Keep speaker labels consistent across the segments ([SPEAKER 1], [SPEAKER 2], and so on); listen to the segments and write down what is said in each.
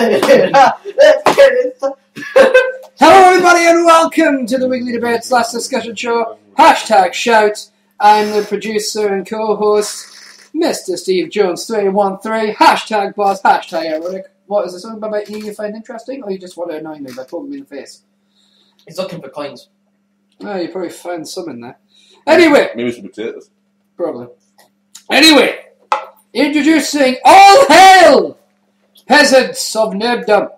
[SPEAKER 1] Hello everybody and welcome to the weekly debate / discussion show. #shout. I'm the producer and co-host, Mr. Steve Jones 313. #boss. #ironic. What is there something about you find interesting, or you just want to annoy me by poking me in the face?
[SPEAKER 2] He's looking for coins.
[SPEAKER 1] Oh, you probably find some in there. Anyway,
[SPEAKER 3] maybe some potatoes.
[SPEAKER 1] Probably. Anyway, introducing all hail, peasants of nerddom.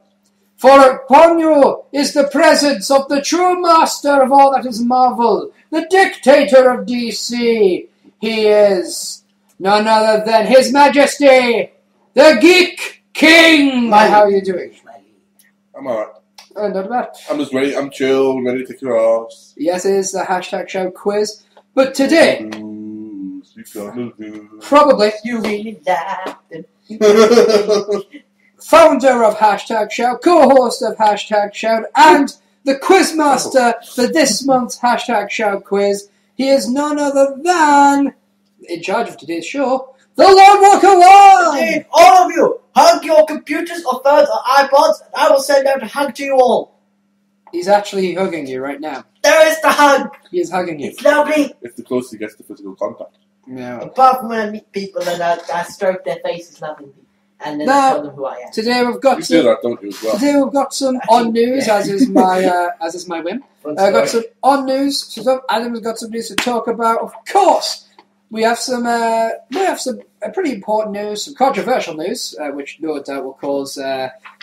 [SPEAKER 1] For upon you is the presence of the true master of all that is Marvel, the dictator of DC. He is none other than His Majesty, the Geek King. How are you doing?
[SPEAKER 3] I'm alright.
[SPEAKER 1] Not bad.
[SPEAKER 3] I'm just ready. I'm chill, ready to kick your ass.
[SPEAKER 1] Yes, it is the #shout quiz. But today, probably
[SPEAKER 2] you really laughed.
[SPEAKER 1] founder of #shout, co-host of #shout, and the quizmaster for this month's #shout quiz. He is none other than, in charge of today's show, the Lord Walker One!
[SPEAKER 2] Indeed, all of you, hug your computers or phones or iPods, and I will send out a hug to you all.
[SPEAKER 1] He's actually hugging you right now.
[SPEAKER 2] There is the hug.
[SPEAKER 1] He is hugging you.
[SPEAKER 2] It's lovely.
[SPEAKER 3] It's the closest he gets to physical contact.
[SPEAKER 1] No.
[SPEAKER 2] Apart from when I meet people and I stroke their faces lovingly, and then I tell them who I am.
[SPEAKER 1] Today we've got
[SPEAKER 3] you do that, don't you, as well?
[SPEAKER 1] Today we've got some on news, as is my whim. I've got some on news. So Adam's got some news to talk about. Of course, we have some pretty important news, some controversial news, which no doubt will cause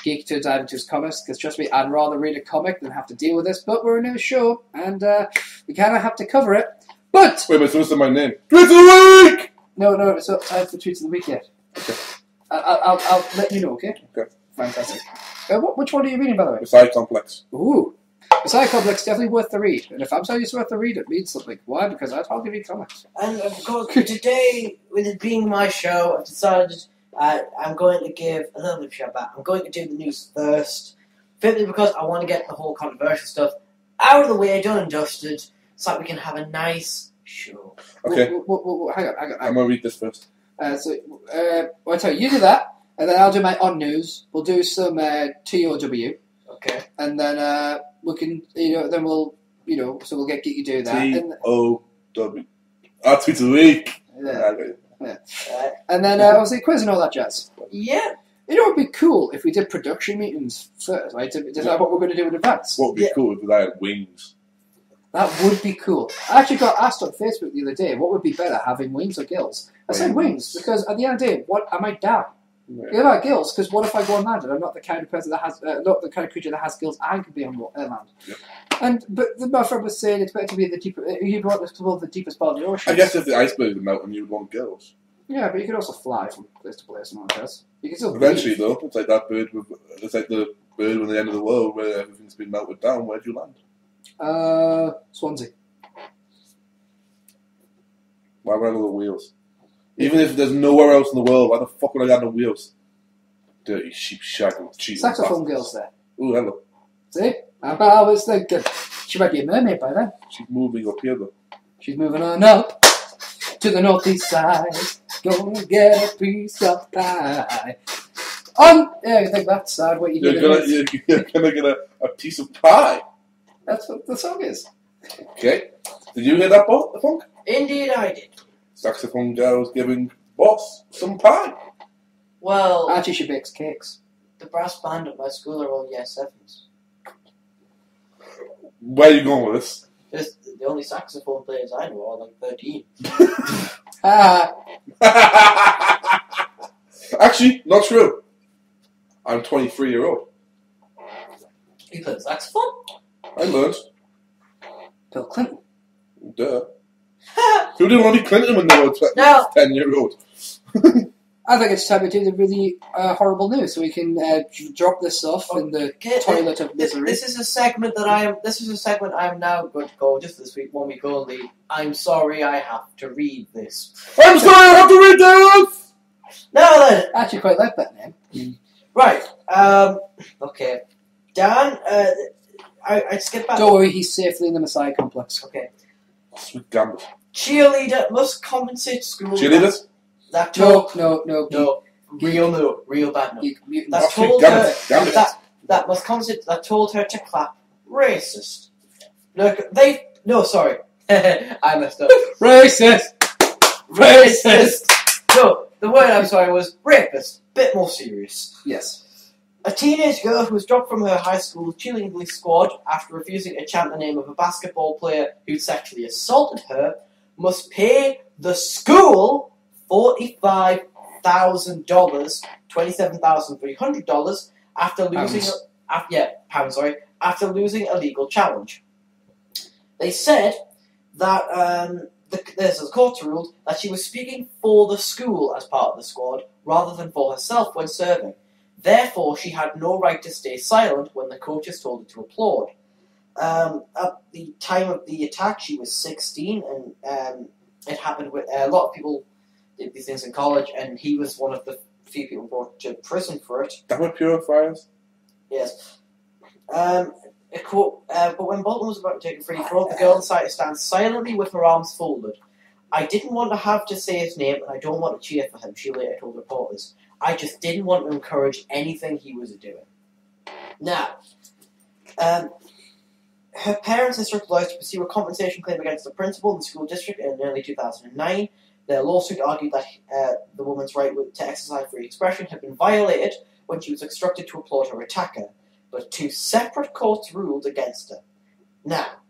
[SPEAKER 1] Geek to dive into his comics. Because trust me, I'd rather read a comic than have to deal with this. But we're a news show, and we kind of have to cover it. But
[SPEAKER 3] wait, so what's my name? Tweet of the week.
[SPEAKER 1] No, it's not time for tweets of the week yet.
[SPEAKER 3] Okay.
[SPEAKER 1] I'll let you know. Okay.
[SPEAKER 3] Okay.
[SPEAKER 1] Fantastic. Which one are you reading, by the way?
[SPEAKER 3] The Side Complex.
[SPEAKER 1] Ooh. The Side Complex is definitely worth the read. And if I'm saying it's worth the read, it means something. Why? Because I talk read comics.
[SPEAKER 2] And of course, today, with it being my show, I've decided I'm going to give a little bit of a shout out. I'm going to do the news first. Simply because I want to get the whole controversial stuff out of the way, done and dusted, so that we can have a nice show.
[SPEAKER 3] Okay.
[SPEAKER 1] Hang on.
[SPEAKER 3] I'm going to read this first.
[SPEAKER 1] I'll tell you do that, and then I'll do my on news. We'll do some TOW.
[SPEAKER 2] Okay.
[SPEAKER 1] And then we can, then we'll, so we'll get you do that.
[SPEAKER 3] TOW. Tweet of the week.
[SPEAKER 1] Yeah. And then obviously quiz and all that jazz.
[SPEAKER 2] Yeah.
[SPEAKER 1] It would be cool if we did production meetings first, right? To decide what we're going to do in advance.
[SPEAKER 3] What would be cool if I had wings?
[SPEAKER 1] That would be cool. I actually got asked on Facebook the other day, what would be better, having wings or gills? I said wings, because at the end of the day, I might die. Yeah. What about gills? Because what if I go on land and I'm not the kind of person that has, not the kind of creature that has gills? I could be on land. Yep. But my friend was saying it's better to be the deeper. You'd want this to be the deepest part of the ocean.
[SPEAKER 3] I guess if the iceberg would melt, and you would want gills.
[SPEAKER 1] Yeah, but you could also fly from place to place and all that. You can still
[SPEAKER 3] eventually, though, it's like that bird. It's like the bird when the end of the world, where everything's been melted down. Where do you land?
[SPEAKER 1] Swansea.
[SPEAKER 3] Why would I have the wheels? Even if there's nowhere else in the world, why the fuck would I have no wheels? Dirty sheep shagging cheating.
[SPEAKER 1] Saxophone girls there.
[SPEAKER 3] Ooh, hello.
[SPEAKER 1] See? I was thinking she might be a mermaid by then.
[SPEAKER 3] She's moving up here though.
[SPEAKER 1] She's moving on up to the northeast side. Gonna get a piece of pie. Yeah, I think that's sad. What you're
[SPEAKER 3] gonna get a piece of pie.
[SPEAKER 1] That's what the song is.
[SPEAKER 3] Okay. Did you hear that, the funk?
[SPEAKER 2] Indeed, I did.
[SPEAKER 3] Saxophone girls giving boss some pie.
[SPEAKER 2] Well,
[SPEAKER 1] actually, she bakes cakes.
[SPEAKER 2] The brass band at my school are all year 7s.
[SPEAKER 3] Where are you going with this?
[SPEAKER 2] Just the only saxophone players I know are like 13.
[SPEAKER 3] Actually, not true. I'm 23-year-old.
[SPEAKER 2] You play the saxophone?
[SPEAKER 3] I learned.
[SPEAKER 1] Bill Clinton.
[SPEAKER 3] Duh. Who didn't want to be Clinton when they were 10-year-old?
[SPEAKER 1] I think it's time to do the really horrible news, so we can drop this off in the toilet of misery.
[SPEAKER 2] This is a segment I am now going to go just this week, 1 week only. I'm sorry, I have to read this.
[SPEAKER 3] I'm sorry, I have to read this.
[SPEAKER 2] No, then.
[SPEAKER 1] I actually quite like that name.
[SPEAKER 2] Right. Okay. Dan. I skipped back.
[SPEAKER 1] Don't worry, he's safely in the Messiah complex.
[SPEAKER 2] Okay.
[SPEAKER 3] Sweet gambit.
[SPEAKER 2] Cheerleader must compensate school.
[SPEAKER 3] Cheerleaders?
[SPEAKER 2] That
[SPEAKER 1] No.
[SPEAKER 2] real bad no. That
[SPEAKER 3] Damn
[SPEAKER 2] told her
[SPEAKER 3] it.
[SPEAKER 2] that was considered that told her to clap racist. Look, sorry, I messed up.
[SPEAKER 1] Racist.
[SPEAKER 2] No, the word I'm sorry was rapist. Bit more serious.
[SPEAKER 1] Yes.
[SPEAKER 2] A teenage girl who was dropped from her high school cheerleading squad after refusing to chant the name of a basketball player who sexually assaulted her must pay the school $45,000, $27,300 after losing a legal challenge. They said that the court ruled that she was speaking for the school as part of the squad rather than for herself when serving. Therefore, she had no right to stay silent when the coaches told her to applaud. At the time of the attack, she was 16, and it happened with a lot of people did these things in college, and he was one of the few people brought to prison for it.
[SPEAKER 3] That were purifiers?
[SPEAKER 2] Yes. A quote, but when Bolton was about to take a free throw, the girl decided to stand silently with her arms folded. I didn't want to have to say his name, and I don't want to cheer for him, she later told reporters. I just didn't want to encourage anything he was doing. Now, her parents instructed lawyers to pursue a compensation claim against the principal in the school district in early 2009. Their lawsuit argued that the woman's right to exercise free expression had been violated when she was instructed to applaud her attacker, but 2 separate courts ruled against her. Now,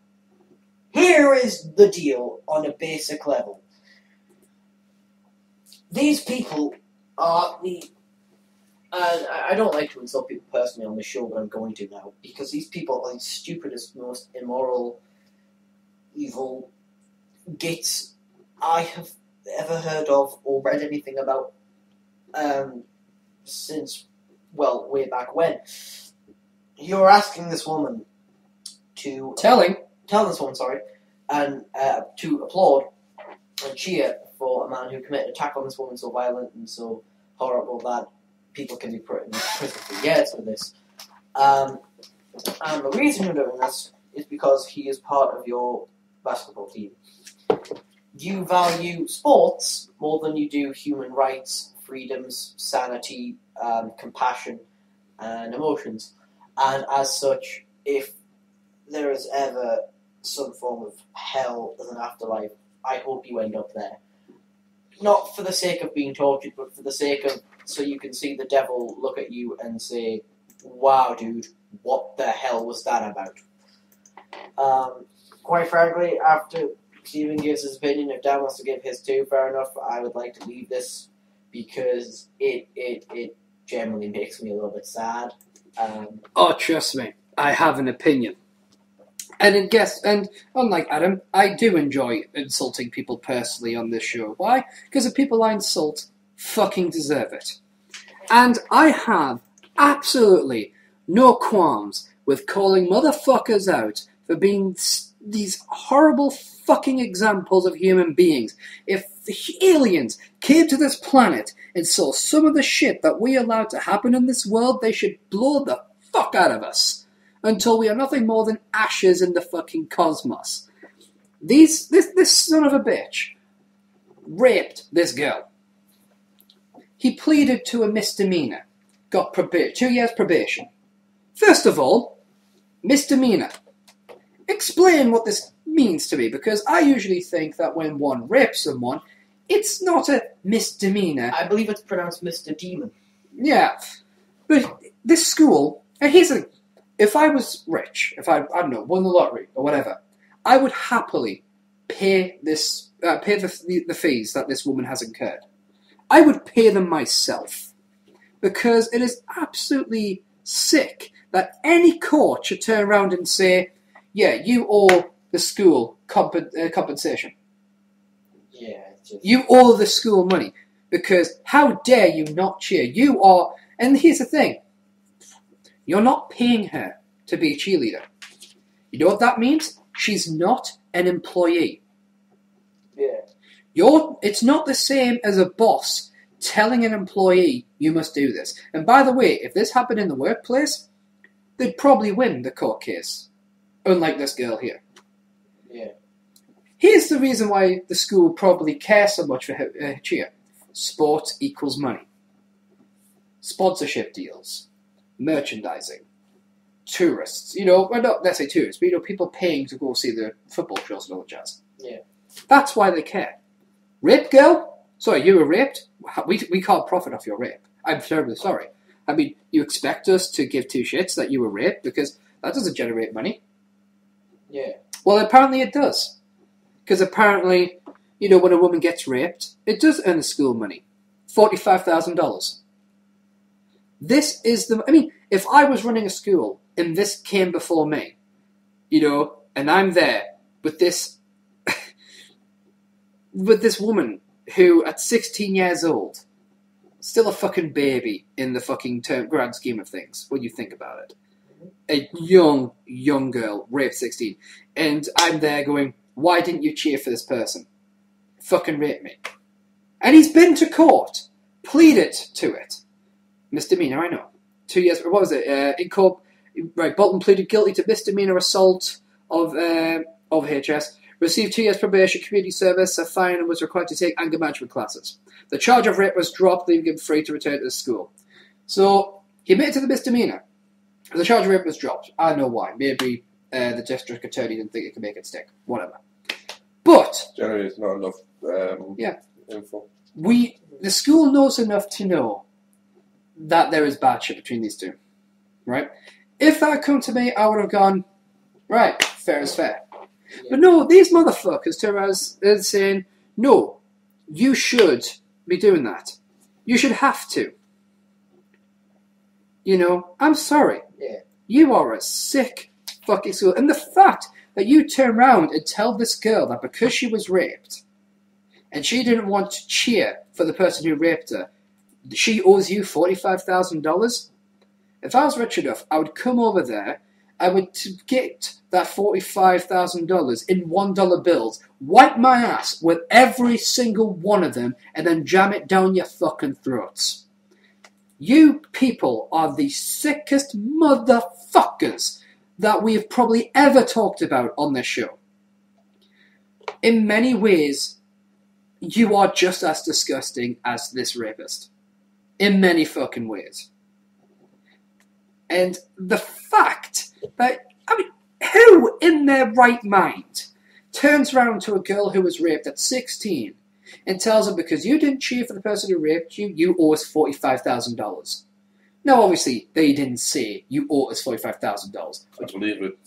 [SPEAKER 2] here is the deal on a basic level. These people are I don't like to insult people personally on the show, but I'm going to now, because these people are the stupidest, most immoral, evil gits I have ever heard of or read anything about since, well, way back when. You're asking this woman to... Tell this woman, and to applaud and cheer for a man who committed an attack on this woman so violent and so horrible that people can be put in prison for years for this. And the reason you're doing this is because he is part of your basketball team. You value sports more than you do human rights, freedoms, sanity, compassion, and emotions. And as such, if there is ever some form of hell as an afterlife, I hope you end up there. Not for the sake of being tortured, but for the sake of so you can see the devil look at you and say, wow, dude, what the hell was that about? Quite frankly, after Stephen gives his opinion, if Dan wants to give his too, fair enough, I would like to leave this because it generally makes me a little bit sad.
[SPEAKER 1] Trust me, I have an opinion. And unlike Adam, I do enjoy insulting people personally on this show. Why? Because the people I insult fucking deserve it. And I have absolutely no qualms with calling motherfuckers out for being these horrible fucking examples of human beings. If the aliens came to this planet and saw some of the shit that we allowed to happen in this world, they should blow the fuck out of us. Until we are nothing more than ashes in the fucking cosmos. This son of a bitch raped this girl. He pleaded to a misdemeanor. Got 2 years probation. First of all, misdemeanor. Explain what this means to me, because I usually think that when one rapes someone, it's not a misdemeanor.
[SPEAKER 2] I believe it's pronounced Mr. Demon.
[SPEAKER 1] Yeah. But this school, if I was rich, if I don't know, won the lottery or whatever, I would happily pay the fees that this woman has incurred. I would pay them myself, because it is absolutely sick that any court should turn around and say, yeah, you owe the school compensation.
[SPEAKER 2] Yeah.
[SPEAKER 1] You owe the school money, because how dare you not cheer? You are, and here's the thing, you're not paying her to be a cheerleader. You know what that means? She's not an employee.
[SPEAKER 2] Yeah.
[SPEAKER 1] It's not the same as a boss telling an employee, you must do this. And by the way, if this happened in the workplace, they'd probably win the court case. Unlike this girl here.
[SPEAKER 2] Yeah.
[SPEAKER 1] Here's the reason why the school probably cares so much for her cheer. Sport equals money. sponsorship deals, merchandising, tourists. You know, well, not let's say tourists, but you know, people paying to go see the football shows and all that jazz.
[SPEAKER 2] Yeah.
[SPEAKER 1] That's why they care. Rape girl? Sorry, you were raped? We can't profit off your rape. I'm terribly sorry. I mean, you expect us to give two shits that you were raped because that doesn't generate money.
[SPEAKER 2] Yeah.
[SPEAKER 1] Well, apparently it does. Because apparently, you know, when a woman gets raped, it does earn the school money. $45,000. This is the... I mean, if I was running a school and this came before me, you know, and I'm there with this... with this woman who, at 16 years old, still a fucking baby in the fucking grand scheme of things, when you think about it. A young girl, raped 16. And I'm there going, why didn't you cheer for this person? Fucking rape me. And he's been to court, pleaded to it. Misdemeanor, I know. 2 years, what was it? Right, Bolton pleaded guilty to misdemeanor assault of HS, received 2 years probation, community service, a fine, and was required to take anger management classes. The charge of rape was dropped, leaving him free to return to the school. So, he admitted to the misdemeanor. The charge of rape was dropped. I know why. Maybe the district attorney didn't think it could make it stick. Whatever. But...
[SPEAKER 3] Generally, it's not enough info.
[SPEAKER 1] The school knows enough to know that there is bad shit between these two. Right? If that had come to me, I would have gone, right, fair is fair. Yeah. But no, these motherfuckers turn around and saying, no, you should be doing that. You should have to. You know, I'm sorry.
[SPEAKER 2] Yeah.
[SPEAKER 1] You are a sick fucking school. And the fact that you turn around and tell this girl that because she was raped and she didn't want to cheer for the person who raped her, she owes you $45,000? If I was rich enough, I would come over there, I would get that $45,000 in $1 bills, wipe my ass with every single one of them, and then jam it down your fucking throats. You people are the sickest motherfuckers that we have probably ever talked about on this show. In many ways, you are just as disgusting as this rapist. In many fucking ways. And the fact that, I mean, who in their right mind turns around to a girl who was raped at 16 and tells her because you didn't cheer for the person who raped you, you owe us $45,000. Now, obviously, they didn't say you owe us $45,000.
[SPEAKER 3] I believe it,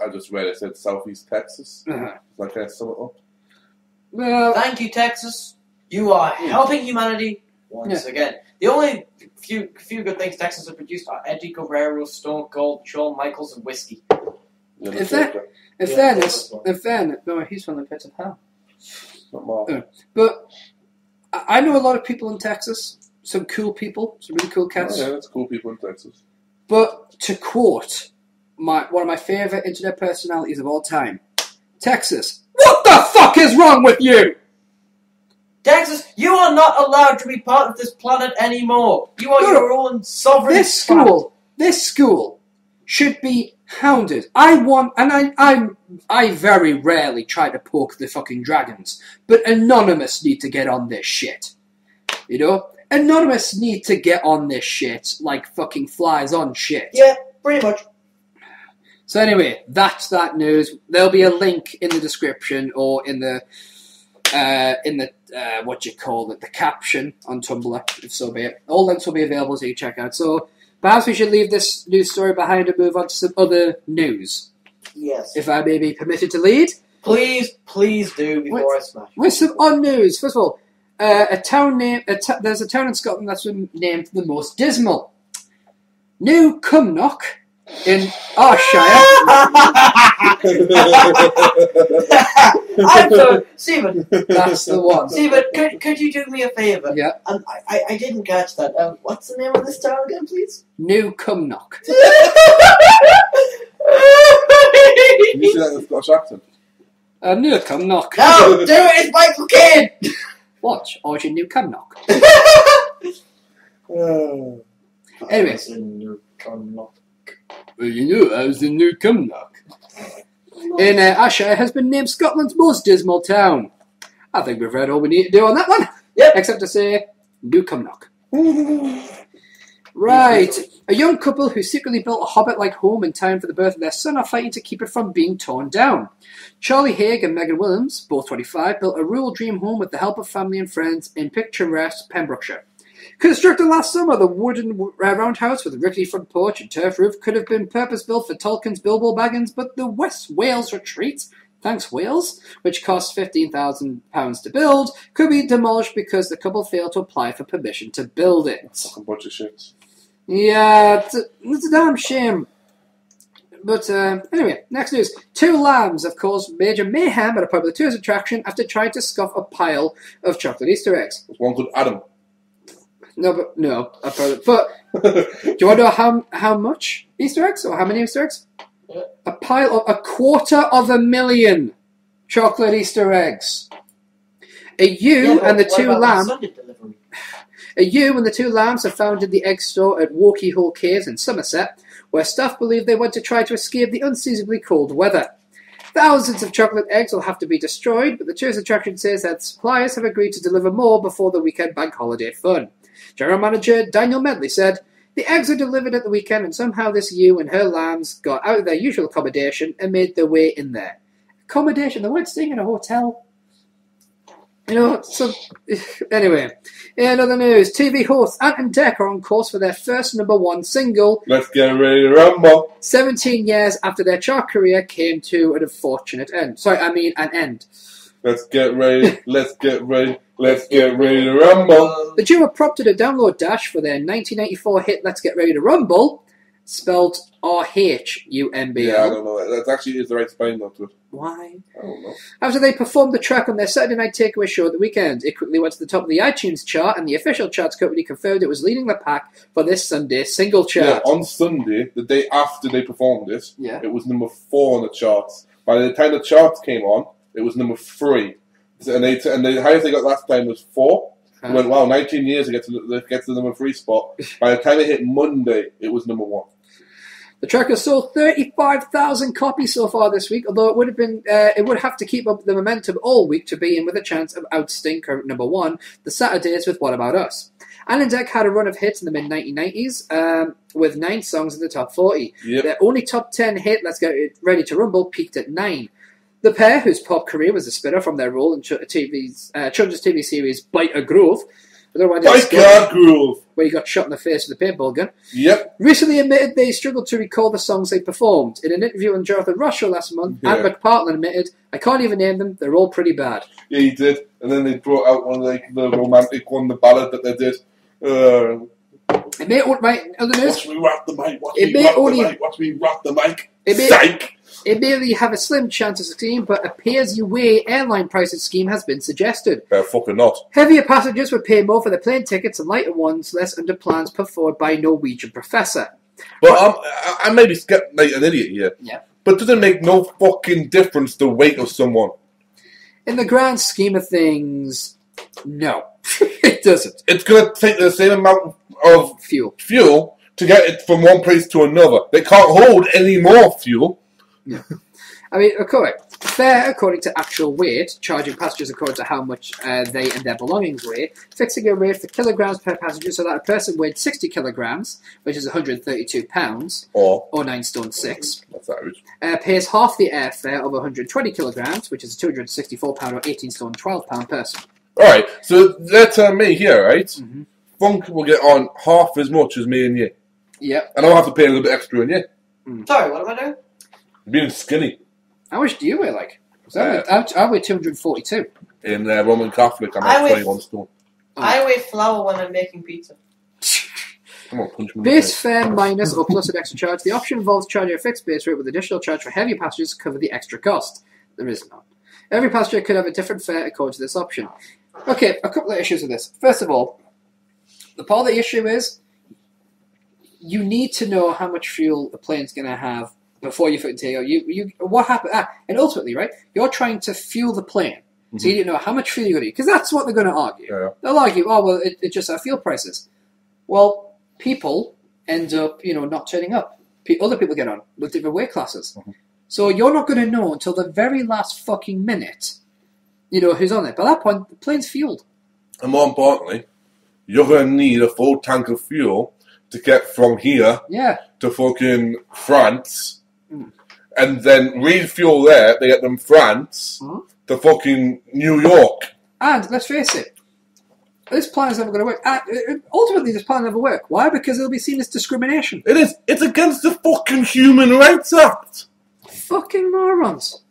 [SPEAKER 3] I just read it said Southeast Texas.
[SPEAKER 1] Uh-huh.
[SPEAKER 3] Like I sum it up.
[SPEAKER 1] Well,
[SPEAKER 2] thank you, Texas. You are helping humanity once again. The only few good things Texas has produced are Eddie Guerrero, Stone Cold, Shawn Michaels, and whiskey.
[SPEAKER 1] In fairness, no, he's from the pit of hell.
[SPEAKER 3] Not more.
[SPEAKER 1] But I know a lot of people in Texas, some cool people, some really cool cats.
[SPEAKER 3] Oh, yeah, that's cool people in Texas.
[SPEAKER 1] But to quote one of my favourite internet personalities of all time, Texas, what the fuck is wrong with you?
[SPEAKER 2] Texas, you are not allowed to be part of this planet anymore. You are your own sovereign planet.
[SPEAKER 1] This school should be hounded. I very rarely try to poke the fucking dragons, but Anonymous need to get on this shit. You know? Anonymous need to get on this shit like fucking flies on shit.
[SPEAKER 2] Yeah, pretty much.
[SPEAKER 1] So anyway, that's that news. There'll be a link in the description or in the the caption on Tumblr, if so be it. All links will be available so you can check out. So perhaps we should leave this news story behind and move on to some other news.
[SPEAKER 2] Yes.
[SPEAKER 1] If I may be permitted to lead.
[SPEAKER 2] Please do before I smash.
[SPEAKER 1] With some odd news. First of all, there's a town in Scotland that's been named the most dismal. New Cumnock in Ayrshire.
[SPEAKER 2] I'm sorry, Stephen.
[SPEAKER 1] That's the one.
[SPEAKER 2] Stephen, could you do me a favour?
[SPEAKER 1] Yeah.
[SPEAKER 2] I didn't catch that. What's the name of this town again, please?
[SPEAKER 1] New Cumnock.
[SPEAKER 3] You see that in the Scottish accent?
[SPEAKER 1] New Cumnock.
[SPEAKER 2] No, do it, it's Michael Kidd!
[SPEAKER 1] Watch, Origin New Cumnock.
[SPEAKER 2] Anyway.
[SPEAKER 1] Well, you know, I was in New Cumnock. In Ayrshire has been named Scotland's most dismal town. I think we've read all we need to do on that one.
[SPEAKER 2] Yep.
[SPEAKER 1] Except to say, New Cumnock. Right. A young couple who secretly built a hobbit-like home in time for the birth of their son are fighting to keep it from being torn down. Charlie Haig and Megan Williams, both 25, built a rural dream home with the help of family and friends in picturesque Pembrokeshire. Constructed last summer, the wooden roundhouse with a rickety front porch and turf roof could have been purpose-built for Tolkien's Bilbo Baggins, but the West Wales retreat, thanks Wales, which cost £15,000 to build, could be demolished because the couple failed to apply for permission to build it.
[SPEAKER 3] Fucking bunch of shits.
[SPEAKER 1] Yeah, it's a damn shame. But anyway, next news. Two lambs have caused major mayhem at a popular tourist attraction after trying to scuff a pile of chocolate Easter eggs.
[SPEAKER 3] There's one called Adam.
[SPEAKER 1] But do you want to know how much Easter eggs, or how many Easter eggs?
[SPEAKER 2] Yeah.
[SPEAKER 1] A pile of 250,000 chocolate Easter eggs. A ewe and the two lambs. A ewe and the two lambs are found in the egg store at Walkie Hole Caves in Somerset, where staff believe they went to try to escape the unseasonably cold weather. Thousands of chocolate eggs will have to be destroyed, but the tourist attraction says that suppliers have agreed to deliver more before the weekend bank holiday fun. General Manager Daniel Medley said, "The eggs were delivered at the weekend and somehow this ewe and her lambs got out of their usual accommodation and made their way in there." Accommodation? They weren't staying in a hotel. You know, so, anyway. In other news, TV hosts Ant and Dec are on course for their first #1 single.
[SPEAKER 3] Let's get ready to rumble.
[SPEAKER 1] 17 years after their chart career came to an unfortunate end. An end.
[SPEAKER 3] Let's get ready, let's get ready, let's get ready to rumble.
[SPEAKER 1] The duo prompted a download dash for their 1984 hit Let's Get Ready to Rumble, spelled RHUMBL.
[SPEAKER 3] Yeah, I don't know. That actually is the right spelling though to it.
[SPEAKER 1] Why?
[SPEAKER 3] I don't know.
[SPEAKER 1] After they performed the track on their Saturday night takeaway show at the weekend, it quickly went to the top of the iTunes chart, and the official charts company confirmed it was leading the pack for this Sunday's single chart.
[SPEAKER 3] Yeah, on Sunday, the day after they performed it,
[SPEAKER 1] Yeah.
[SPEAKER 3] it was number 4 on the charts. By the time the charts came on, it was number 3. And the highest they got last time was 4. We went, wow, 19 years to get to the number 3 spot. By the time it hit Monday, it was number 1.
[SPEAKER 1] The track has sold 35,000 copies so far this week, although it would have to keep up the momentum all week to be in with a chance of ousting current #1, the Saturdays with What About Us. Ant and Dec had a run of hits in the mid-1990s, with 9 songs in the top 40.
[SPEAKER 3] Yep.
[SPEAKER 1] Their only top 10 hit, Let's Get Ready to Rumble, peaked at 9. The pair, whose pop career was a spinner from their role in children's TV series Bite a Grove,
[SPEAKER 3] Bite a Grove,
[SPEAKER 1] where he got shot in the face with a paintball gun,
[SPEAKER 3] yep,
[SPEAKER 1] recently admitted they struggled to recall the songs they performed. In an interview on Jonathan Ross show last month,
[SPEAKER 3] Yeah.
[SPEAKER 1] Ant McPartlin admitted, "I can't even name them, they're all pretty bad."
[SPEAKER 3] Yeah, he did. And then they brought out one of the romantic one, the ballad that they did.
[SPEAKER 1] It may, right, other news,
[SPEAKER 3] Watch me rock the mic, watch
[SPEAKER 1] It
[SPEAKER 3] me
[SPEAKER 1] may
[SPEAKER 3] rock
[SPEAKER 1] only-
[SPEAKER 3] the mic, watch me rock the mic.
[SPEAKER 1] It may-
[SPEAKER 3] Psych!
[SPEAKER 1] it may have a slim chance of succeeding, but a pay-as-you-weigh airline pricing scheme has been suggested.
[SPEAKER 3] Fucking not.
[SPEAKER 1] Heavier passengers would pay more for their plane tickets and lighter ones less under plans put forward by Norwegian professor.
[SPEAKER 3] But I may be like an idiot here.
[SPEAKER 1] Yeah.
[SPEAKER 3] But does it make no fucking difference the weight of someone?
[SPEAKER 1] In the grand scheme of things, no. It doesn't.
[SPEAKER 3] It's going to take the same amount of
[SPEAKER 1] Fuel.
[SPEAKER 3] to get it from one place to another. They can't hold any more fuel.
[SPEAKER 1] Yeah. I mean, correct. Fare according to actual weight, charging passengers according to how much they and their belongings weigh, fixing a rate for kilograms per passenger so that a person weighed 60 kilograms, which is 132 pounds,
[SPEAKER 3] Or
[SPEAKER 1] 9 stone 6,
[SPEAKER 3] what's that?
[SPEAKER 1] pays half the airfare of 120 kilograms, which is 264 pound or 18 stone 12 pound person.
[SPEAKER 3] Alright, so they're telling me here, right?
[SPEAKER 1] Mm-hmm.
[SPEAKER 3] Funk will get on half as much as me and you.
[SPEAKER 1] Yep.
[SPEAKER 3] And I'll have to pay a little bit extra in you.
[SPEAKER 2] Sorry, what am I doing?
[SPEAKER 3] Being skinny.
[SPEAKER 1] How much do you weigh, like? I weigh 242.
[SPEAKER 3] In Roman Catholic, I'm
[SPEAKER 2] I
[SPEAKER 3] at
[SPEAKER 2] weigh-
[SPEAKER 3] 21 stone.
[SPEAKER 2] I weigh flour when I'm making pizza.
[SPEAKER 3] Come on, punch me in the
[SPEAKER 1] Base
[SPEAKER 3] face.
[SPEAKER 1] fare minus or plus an extra charge. The option involves charging a fixed base rate with additional charge for heavier passengers to cover the extra cost. There is none. Every passenger could have a different fare according to this option. Okay, a couple of issues with this. First of all, the part of the issue is you need to know how much fuel a plane's going to have before you take out. What happened? And ultimately, right, you're trying to fuel the plane. So you need to know how much fuel you're going to use. Because that's what they're going to argue.
[SPEAKER 3] Yeah.
[SPEAKER 1] They'll argue, oh, well, it's just our fuel prices. Well, people end up, not turning up. Other people get on with different weight classes.
[SPEAKER 3] Mm-hmm.
[SPEAKER 1] So you're not going to know until the very last fucking minute, who's on it. By that point, the plane's fueled.
[SPEAKER 3] And more importantly, you're going to need a full tank of fuel to get from here to fucking France, and then refuel there. They get them France to fucking New York.
[SPEAKER 1] And let's face it, this plan is never going to work. Ultimately, this plan will never work. Why? Because it'll be seen as discrimination.
[SPEAKER 3] It is. It's against the fucking Human Rights Act.
[SPEAKER 1] Fucking morons.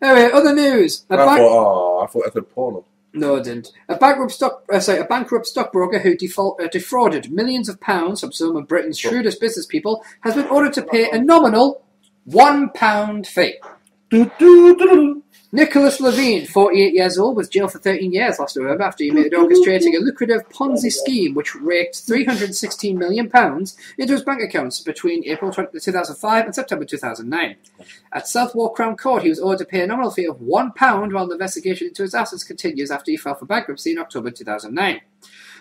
[SPEAKER 1] Anyway, other news.
[SPEAKER 3] I thought I said porno.
[SPEAKER 1] No, I didn't. A bankrupt stockbroker who defrauded millions of pounds from some of Britain's shrewdest business people has been ordered to pay a nominal £1 fee. Nicholas Levine, 48 years old, was jailed for 13 years last November after he made orchestrating a lucrative Ponzi scheme which raked £316 million into his bank accounts between April 2005 and September 2009. At Southwark Crown Court, he was ordered to pay a nominal fee of £1 while the investigation into his assets continues after he filed for bankruptcy in October 2009.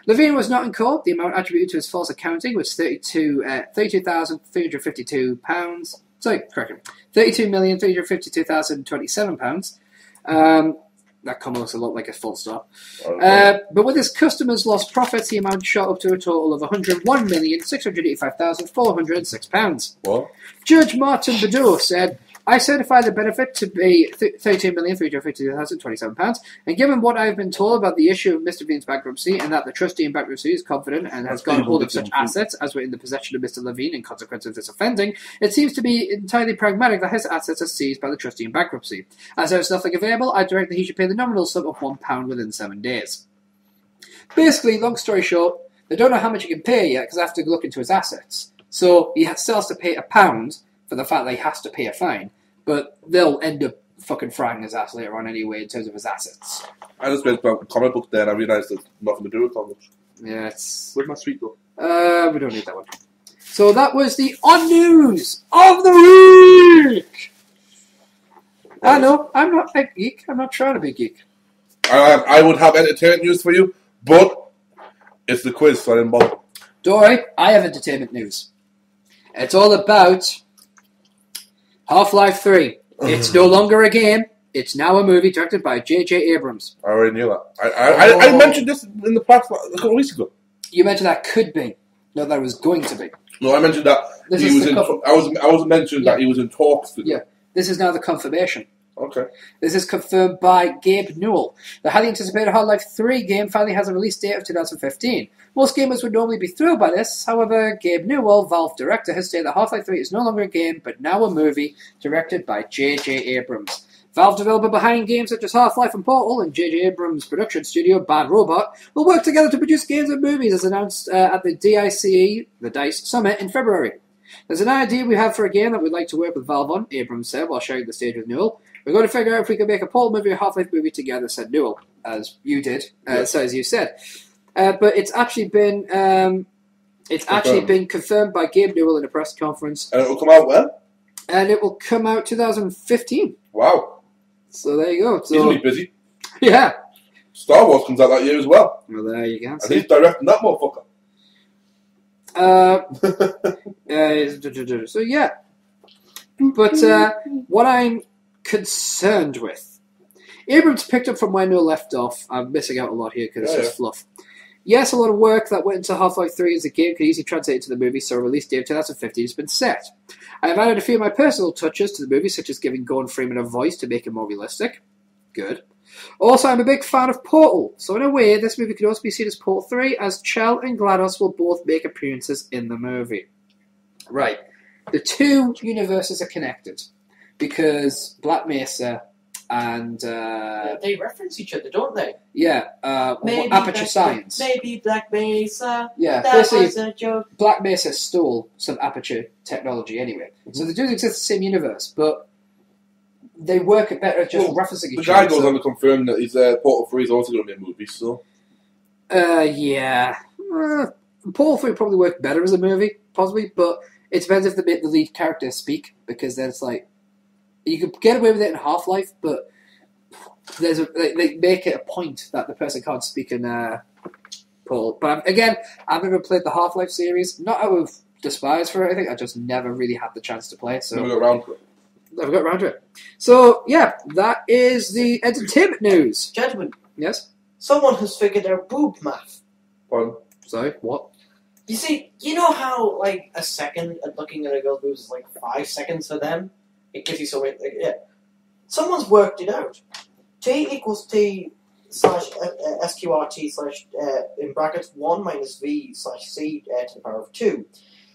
[SPEAKER 1] Levine was not in court. The amount attributed to his false accounting was £32,352. Sorry, correct. £32,352,027. That comma looks a lot like a full stop. But with his customers' lost profits, the amount shot up to a total of £101,685,406.
[SPEAKER 3] What?
[SPEAKER 1] Judge Martin Badeau said, I certify the benefit to be £32,352,027, and given what I have been told about the issue of Mr. Levine's bankruptcy, and that the trustee in bankruptcy is confident and has got hold of such assets as were in the possession of Mr. Levine in consequence of this offending, it seems to be entirely pragmatic that his assets are seized by the trustee in bankruptcy. As there is nothing available, I direct that he should pay the nominal sum of £1 within 7 days. Basically, long story short, they don't know how much he can pay yet because they have to look into his assets. So he still has to pay £1 for the fact that he has to pay a fine, but they'll end up fucking frying his ass later on anyway in terms of his assets.
[SPEAKER 3] I just read about comic book there and I realised there's nothing to do with comics.
[SPEAKER 1] Yeah, it's...
[SPEAKER 3] Where's my sweet though?
[SPEAKER 1] We don't need that one. So that was the on news of the week! I know, I'm not a geek. I'm not trying to be a geek.
[SPEAKER 3] I would have entertainment news for you, but it's the quiz, so I didn't bother.
[SPEAKER 1] Don't worry, I have entertainment news. It's all about Half-Life 3. It's no longer a game. It's now a movie directed by J.J. Abrams.
[SPEAKER 3] I already knew that. I mentioned this in the past a couple of weeks ago.
[SPEAKER 1] You mentioned that could be, not that it was going to be.
[SPEAKER 3] No, I mentioned that he was in. I was mentioning that he was in talks.
[SPEAKER 1] Yeah, this is now the confirmation.
[SPEAKER 3] Okay.
[SPEAKER 1] This is confirmed by Gabe Newell. The highly anticipated Half-Life 3 game finally has a release date of 2015. Most gamers would normally be thrilled by this. However, Gabe Newell, Valve director, has stated that Half-Life 3 is no longer a game, but now a movie directed by J.J. Abrams. Valve developer behind games such as Half-Life and Portal and J.J. Abrams' production studio, Bad Robot, will work together to produce games and movies as announced at the DICE, the DICE Summit in February. There's an idea we have for a game that we'd like to work with Valve on, Abrams said while sharing the stage with Newell. We're going to figure out if we can make a Portal movie or Half-Life movie together, said Newell, as you did, so as you said. But it's actually been confirmed by Gabe Newell in a press conference.
[SPEAKER 3] And it will come out when?
[SPEAKER 1] And it will come out 2015.
[SPEAKER 3] Wow.
[SPEAKER 1] So there you go. So,
[SPEAKER 3] he's going to be busy.
[SPEAKER 1] Yeah.
[SPEAKER 3] Star Wars comes out that year as well.
[SPEAKER 1] Well, there you go.
[SPEAKER 3] And he's directing that motherfucker.
[SPEAKER 1] So yeah. But what I'm concerned with, Abrams picked up from where Newell left off. I'm missing out a lot here because it's just fluff. Yes, a lot of work that went into Half-Life 3 as a game could easily translate into the movie, so a release date of 2015 has been set. I have added a few of my personal touches to the movie, such as giving Gordon Freeman a voice to make it more realistic. Good. Also, I'm a big fan of Portal, so in a way, this movie could also be seen as Portal 3, as Chell and GLaDOS will both make appearances in the movie. Right. The two universes are connected, because Black Mesa and...
[SPEAKER 2] they reference each other, don't they?
[SPEAKER 1] Yeah, Aperture Science.
[SPEAKER 2] Maybe Black Mesa.
[SPEAKER 1] Yeah,
[SPEAKER 2] that was a joke.
[SPEAKER 1] Black Mesa stole some Aperture technology anyway. Mm-hmm. So they do exist in the same universe, but they work better just referencing each other.
[SPEAKER 3] The guy goes on to confirm that his Portal 3 is also going to be a movie, so...
[SPEAKER 1] Yeah. Portal 3 probably work better as a movie, possibly, but it depends if they make the lead character speak, because then it's like... You could get away with it in Half-Life, but they make it a point that the person can't speak in Portal. But again, I've never played the Half-Life series. Not out of despise for it, I think. I just never really had the chance to play it. So
[SPEAKER 3] never got around to it.
[SPEAKER 1] Never got around to it. So, yeah, that is the entertainment news.
[SPEAKER 2] Gentlemen.
[SPEAKER 1] Yes?
[SPEAKER 2] Someone has figured out boob math.
[SPEAKER 3] Pardon?
[SPEAKER 1] Sorry, what?
[SPEAKER 2] You see, you know how like a second at looking at a girl's boobs is like 5 seconds for them? It gives you so many. Like, yeah. Someone's worked it out. T equals T slash SQRT slash in brackets 1 minus V slash C to the power of 2.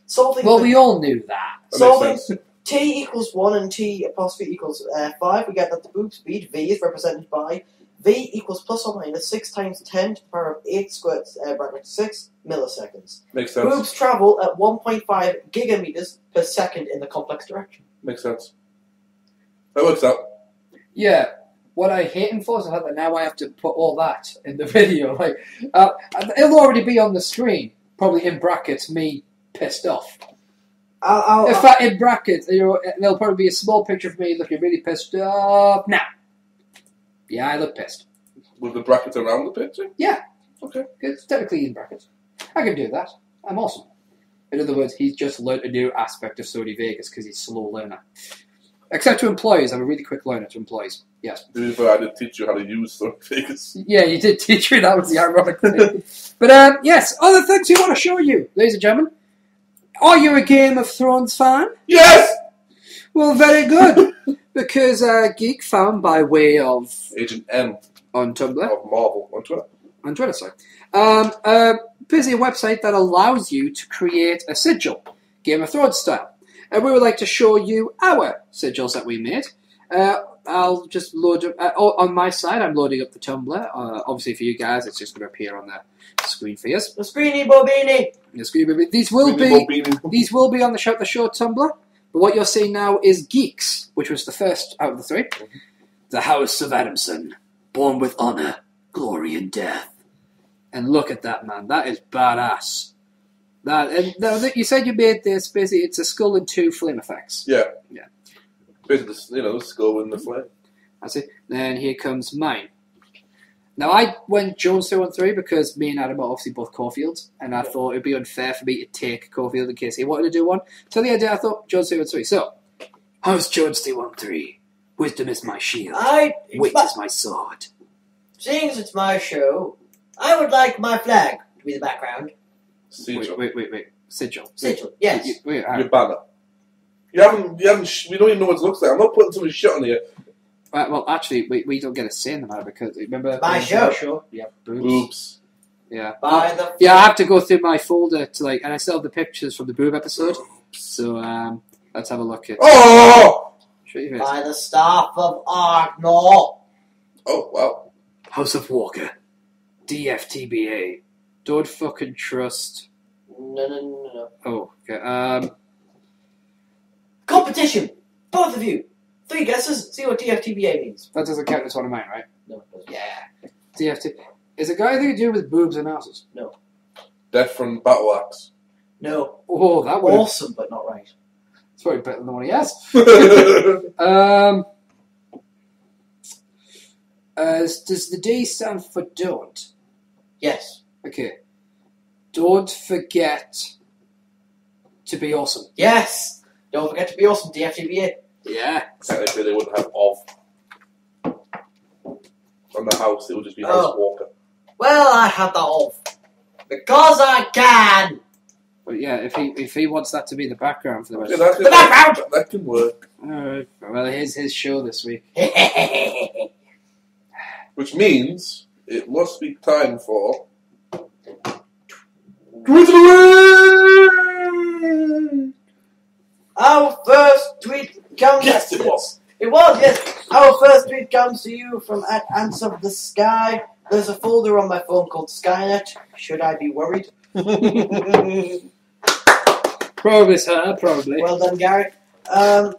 [SPEAKER 2] Solving.
[SPEAKER 1] Well, we all knew that.
[SPEAKER 2] Solving T equals 1 and T apostrophe equals 5. We get that the boob speed V is represented by V equals plus or minus 6 times 10 to the power of 8 squared bracket 6 milliseconds.
[SPEAKER 3] Makes sense.
[SPEAKER 2] Boobs travel at 1.5 gigameters per second in the complex direction.
[SPEAKER 3] Makes sense. That works out.
[SPEAKER 1] Yeah. What I hate in Forza is that now I have to put all that in the video. Like, it'll already be on the screen, probably in brackets, me pissed off. In fact, in brackets, there'll probably be a small picture of me looking really pissed off. Now, yeah, I look pissed.
[SPEAKER 3] With the brackets around the picture?
[SPEAKER 1] Yeah.
[SPEAKER 3] Okay.
[SPEAKER 1] It's technically in brackets. I can do that. I'm awesome. In other words, he's just learned a new aspect of Sony Vegas because he's a slow learner. Except to employees, I'm a really quick learner to employees. Yes.
[SPEAKER 3] I did teach you how to use Sony Vegas.
[SPEAKER 1] Yeah, you did teach me. That was the ironic thing. But yes, other things we want to show you, ladies and gentlemen. Are you a Game of Thrones fan?
[SPEAKER 3] Yes!
[SPEAKER 1] Well, very good. Because Geek found by way of
[SPEAKER 3] Agent M
[SPEAKER 1] on Tumblr,
[SPEAKER 3] of Marvel on Twitter.
[SPEAKER 1] On Twitter, sorry. A busy website that allows you to create a sigil, Game of Thrones style. And we would like to show you our sigils that we made. I'll just load up, on my side, I'm loading up the Tumblr. Obviously for you guys, it's just going to appear on the screen for you.
[SPEAKER 2] The screeny bobini!
[SPEAKER 1] The screen bobini. These will be on the Shout the Show Tumblr. But what you're seeing now is Geeks, which was the first out of the 3. Mm-hmm. The House of Adamson, born with honor, glory, and death. And look at that, man. That is badass. You said you made this, basically, it's a skull and 2 flame effects.
[SPEAKER 3] Yeah.
[SPEAKER 1] Yeah.
[SPEAKER 3] Basically, skull in the flame.
[SPEAKER 1] That's it. Then here comes mine. Now, I went Jones 213 because me and Adam are obviously both Caulfields, and I thought it would be unfair for me to take Caulfield in case he wanted to do one. So the idea, I thought, Jones 213. So, how's Jones 213? Wisdom is my shield. Wit is my sword.
[SPEAKER 2] Seeing as it's my show, I would like my flag to be the background.
[SPEAKER 3] Sigil.
[SPEAKER 1] Wait. Sigil.
[SPEAKER 2] Sigil, yes.
[SPEAKER 3] Your banner. We don't even know what it looks like. I'm not putting somebody's shit on here.
[SPEAKER 1] Well, actually, we don't get a say in the matter because remember
[SPEAKER 2] my show.
[SPEAKER 1] Yeah, boobs. Yeah.
[SPEAKER 2] I
[SPEAKER 1] have to go through my folder to and I still have the pictures from the boob episode. So let's have a look at.
[SPEAKER 3] Oh!
[SPEAKER 2] By the staff of Argnor.
[SPEAKER 3] Oh wow.
[SPEAKER 1] House of Walker. DFTBA. Don't fucking trust.
[SPEAKER 2] No.
[SPEAKER 1] Oh, okay.
[SPEAKER 2] Competition. Both of you. 3 guesses. See what DFTBA means.
[SPEAKER 1] That doesn't count as one of mine, right?
[SPEAKER 2] No, it doesn't.
[SPEAKER 1] Yeah. DFT. Is it got anything to do with boobs and asses?
[SPEAKER 2] No.
[SPEAKER 3] Death from Battle Axe.
[SPEAKER 2] No.
[SPEAKER 1] Oh, that would
[SPEAKER 2] awesome, but not right.
[SPEAKER 1] It's probably better than the one he has. Does the D stand for don't?
[SPEAKER 2] Yes.
[SPEAKER 1] Okay. Don't forget to be awesome.
[SPEAKER 2] Yes. Don't forget to be awesome, DFTBA.
[SPEAKER 1] Yeah.
[SPEAKER 3] Technically, they wouldn't have of. On the house, it would just be House Walker.
[SPEAKER 2] Well, I have the of. Because I can!
[SPEAKER 1] But yeah, if he wants that to be the background for the rest
[SPEAKER 3] of the
[SPEAKER 2] background!
[SPEAKER 3] That can work.
[SPEAKER 1] Alright. Well, here's his show this week.
[SPEAKER 3] Which means it must be time for.
[SPEAKER 2] Our first tweet comes.
[SPEAKER 3] Yes, it was.
[SPEAKER 2] It was, yes. Our first tweet comes to you from @Ants of the Sky. There's a folder on my phone called Skynet. Should I be worried?
[SPEAKER 1] Probably, sir. Probably.
[SPEAKER 2] Well done, Gary. The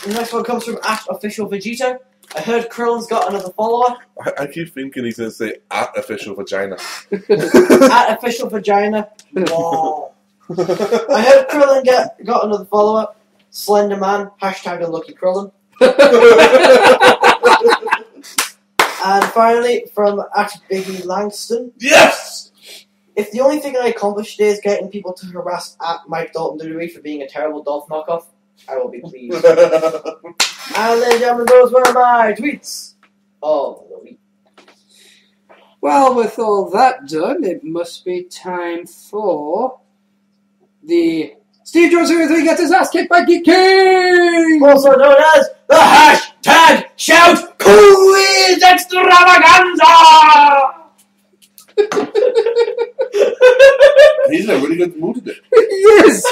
[SPEAKER 2] next one comes from @OfficialVegeta. I heard Krillin's got another follower.
[SPEAKER 3] I keep thinking he's going to say @OfficialVagina.
[SPEAKER 2] @OfficialVagina. Wow. I heard Krillin got another follower. Slender Man. #Unlucky Krillin. And finally, from @Biggie Langston.
[SPEAKER 3] Yes!
[SPEAKER 2] If the only thing I accomplished today is getting people to harass @Mike Dalton WWE for being a terrible Dolph knockoff, I will be pleased. And ladies and gentlemen, those were my tweets of the week.
[SPEAKER 1] Well, with all that done, it must be time for the Steve Jones 03 gets his ass kicked by Geek King!
[SPEAKER 2] Also known as the hashtag Shout Quiz Extravaganza!
[SPEAKER 3] He's in a really good mood today.
[SPEAKER 1] Yes!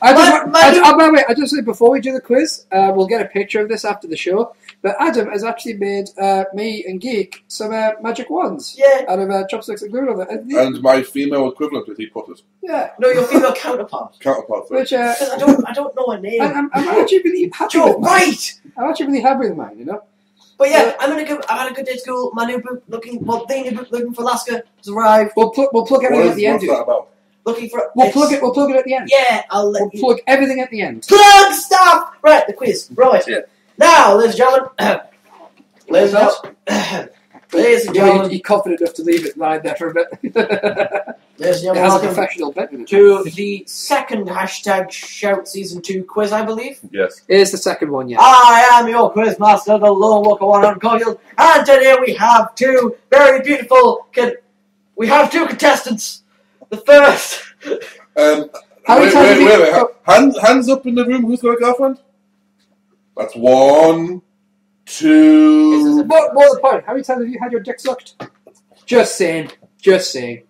[SPEAKER 1] I
[SPEAKER 2] My-
[SPEAKER 1] just say before we do the quiz, we'll get a picture of this after the show. But Adam has actually made me and Geek some magic wands.
[SPEAKER 2] Yeah.
[SPEAKER 1] Out of chopsticks and glue.
[SPEAKER 3] And my female equivalent, as he put it.
[SPEAKER 1] Yeah.
[SPEAKER 2] No, your female counterpart.
[SPEAKER 3] Counterpart.
[SPEAKER 1] Which
[SPEAKER 2] Because I don't know her name.
[SPEAKER 1] I'm actually really happy
[SPEAKER 2] Joe,
[SPEAKER 1] with mine.
[SPEAKER 2] right!
[SPEAKER 1] I'm actually really happy with mine, you know?
[SPEAKER 2] But yeah, I've had a good day at school. My new book the new book looking for Alaska has arrived.
[SPEAKER 1] We'll plug everything at the end.
[SPEAKER 3] What's that about?
[SPEAKER 2] Looking for
[SPEAKER 1] We'll plug it at the end.
[SPEAKER 2] Yeah, I'll let
[SPEAKER 1] We'll
[SPEAKER 2] you
[SPEAKER 1] plug everything at the end.
[SPEAKER 2] plug stuff. Right, the quiz. Right.
[SPEAKER 3] Yeah.
[SPEAKER 2] Now, ladies and gentlemen. Ladies and gentlemen.
[SPEAKER 1] You're confident enough to leave it lying there for a bit.
[SPEAKER 2] Ladies and
[SPEAKER 1] It has a
[SPEAKER 2] gentlemen,
[SPEAKER 1] professional bit in it.
[SPEAKER 2] to the second hashtag Shout Season 2 quiz, I believe.
[SPEAKER 3] Yes.
[SPEAKER 1] Here's the second one, yeah.
[SPEAKER 2] I am your quiz master, the Lone Walker 100 Caulfield, and today we have two very beautiful we have two contestants. The first
[SPEAKER 1] How many times have you-
[SPEAKER 3] Wait. Hands up in the room. Who's got a girlfriend? That's 1, 2.
[SPEAKER 1] More the point. How many times have you had your dick sucked? Just saying. Just saying.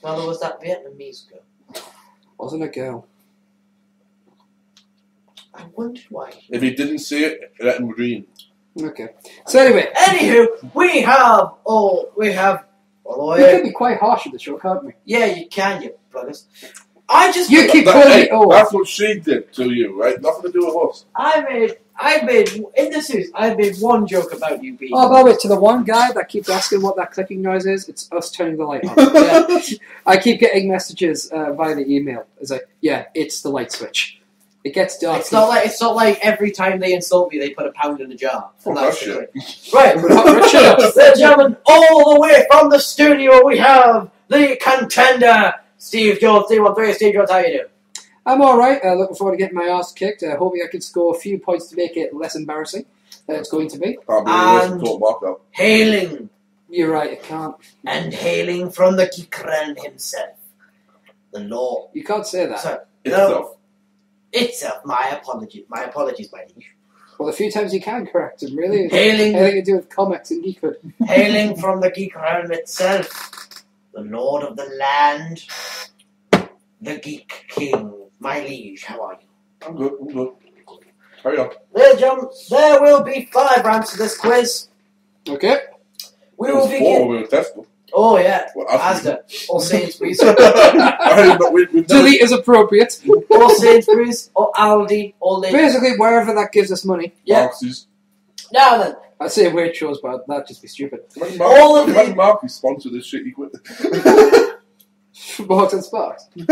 [SPEAKER 2] Well, there was that Vietnamese girl.
[SPEAKER 1] Wasn't a girl.
[SPEAKER 2] I wondered why.
[SPEAKER 3] If he didn't see it, let him dream.
[SPEAKER 1] Okay. So anyway,
[SPEAKER 2] Anywho, we have
[SPEAKER 1] we
[SPEAKER 2] way.
[SPEAKER 1] can be quite harsh with the show, can't we?
[SPEAKER 2] Yeah, you can, you pluggers. I just
[SPEAKER 1] You keep calling me old.
[SPEAKER 3] That's what she did to you, right? Nothing to do with us.
[SPEAKER 2] I made in this series. I made one joke about you being.
[SPEAKER 1] Oh, by the way, to the one guy that keeps asking what that clicking noise is, it's us turning the light on. Yeah. I keep getting messages via the email. It's like, yeah, it's the light switch. It gets dark.
[SPEAKER 2] It's not like every time they insult me, they put a pound in a jar.
[SPEAKER 3] Oh,
[SPEAKER 2] That's
[SPEAKER 3] shit.
[SPEAKER 2] it. Right, ladies and gentlemen, all the way from the studio, we have the contender, Steve Jones, 313. Steve Jones, how you doing?
[SPEAKER 1] I'm alright. Looking forward to getting my ass kicked. Hoping I can score a few points to make it less embarrassing than it's going to be.
[SPEAKER 3] Can't believe it was talk Mark out.
[SPEAKER 2] Hailing
[SPEAKER 1] You're right, it can't.
[SPEAKER 2] and hailing from the Kikran himself, the law.
[SPEAKER 1] You can't say that.
[SPEAKER 2] Sorry,
[SPEAKER 3] Itself.
[SPEAKER 2] itself. My apologies, my liege.
[SPEAKER 1] Well, a few times you can correct him, really.
[SPEAKER 2] Hailing,
[SPEAKER 1] Anything to do with comics and geekhood.
[SPEAKER 2] hailing from the Kikran itself, the lord of the land, the Geek King. My liege, how are you?
[SPEAKER 3] I'm good. Carry on.
[SPEAKER 2] Ladies and gentlemen, there will be 5 rounds to this quiz.
[SPEAKER 1] Okay.
[SPEAKER 2] We
[SPEAKER 3] It
[SPEAKER 2] will
[SPEAKER 3] was 4
[SPEAKER 2] begin.
[SPEAKER 3] when we were testing.
[SPEAKER 2] Oh yeah,
[SPEAKER 3] Well, Asda.
[SPEAKER 2] Asda or Sainsbury's,
[SPEAKER 3] But we've never,
[SPEAKER 1] Delete is appropriate.
[SPEAKER 2] or Sainsbury's, or Aldi, or Lidl.
[SPEAKER 1] Basically, wherever that gives us money.
[SPEAKER 2] Yeah.
[SPEAKER 3] Marx's.
[SPEAKER 2] Now then,
[SPEAKER 1] I'd say Waitrose, but that'd just be stupid.
[SPEAKER 3] Imagine Marx's sponsor this shit equipment.
[SPEAKER 1] Marks and Sparks. This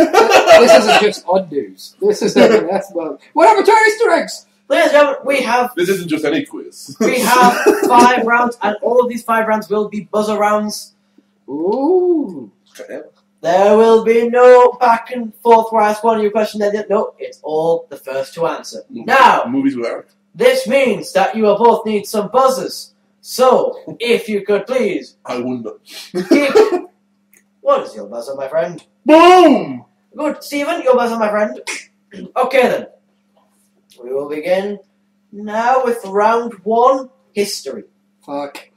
[SPEAKER 1] isn't just odd news. This is that's about what happened to our Easter eggs?
[SPEAKER 2] ladies and gentlemen, we have
[SPEAKER 3] This isn't just any quiz.
[SPEAKER 2] 5 rounds, and all of these 5 rounds will be buzzer rounds.
[SPEAKER 1] Ooh.
[SPEAKER 2] There will be no back and forth where I ask one of you a question. Then no, it's all the first to answer. Now,
[SPEAKER 3] Movies with Eric.
[SPEAKER 2] this means that you will both need some buzzers. So, if you could please,
[SPEAKER 3] I wonder.
[SPEAKER 2] keep. What is your buzzer, my friend?
[SPEAKER 3] Boom!
[SPEAKER 2] Good, Stephen, your buzzer, my friend. Okay then. We will begin now with round 1, history.
[SPEAKER 1] Fuck.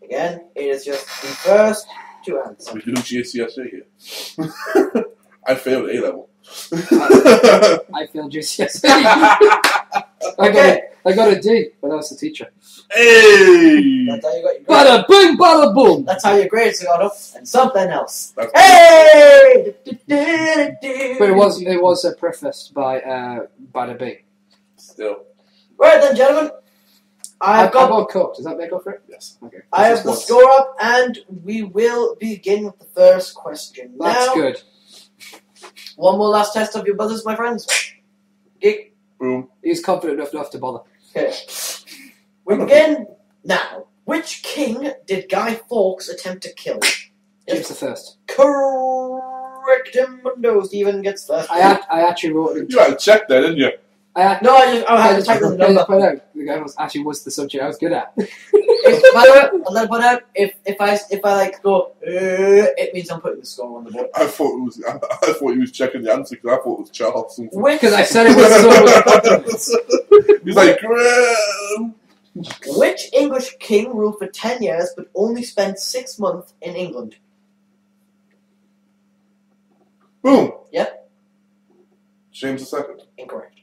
[SPEAKER 2] Again, it is just the first to answer.
[SPEAKER 3] We're doing GCSE here. I failed A-level.
[SPEAKER 1] I failed GCSE. I got a D, but I was the teacher.
[SPEAKER 3] Hey!
[SPEAKER 2] That's how you got your grades.
[SPEAKER 1] Bada boom, bada boom.
[SPEAKER 2] That's how your grades got up, and something else.
[SPEAKER 3] That's
[SPEAKER 2] Hey!
[SPEAKER 1] But it was prefaced by Bada B.
[SPEAKER 3] Still.
[SPEAKER 2] Right then, gentlemen.
[SPEAKER 1] I got cooked. Does that make up for it?
[SPEAKER 3] Yes.
[SPEAKER 1] Okay.
[SPEAKER 2] I have the score up, and we will begin with the first question.
[SPEAKER 1] That's
[SPEAKER 2] now,
[SPEAKER 1] good.
[SPEAKER 2] One more last test of your buzzers, my friends. Geek.
[SPEAKER 3] Boom.
[SPEAKER 1] He's confident enough not to bother.
[SPEAKER 2] Okay. We begin now. Which king did Guy Fawkes attempt to kill?
[SPEAKER 1] James the First.
[SPEAKER 2] Correct, Mundo. Stephen gets first.
[SPEAKER 1] I actually wrote it.
[SPEAKER 3] You had to check that, didn't you?
[SPEAKER 2] No, I had to type in the number.
[SPEAKER 1] The guy actually was the subject I was good at.
[SPEAKER 2] if I like go, it means I'm putting the score on the board.
[SPEAKER 3] I thought he was checking the answer because I thought it was Charles.
[SPEAKER 1] Because I said it was so much.
[SPEAKER 3] He's like, Graham.
[SPEAKER 2] Which English king ruled for 10 years but only spent 6 months in England?
[SPEAKER 3] Boom.
[SPEAKER 2] Yep.
[SPEAKER 3] James II.
[SPEAKER 2] Incorrect.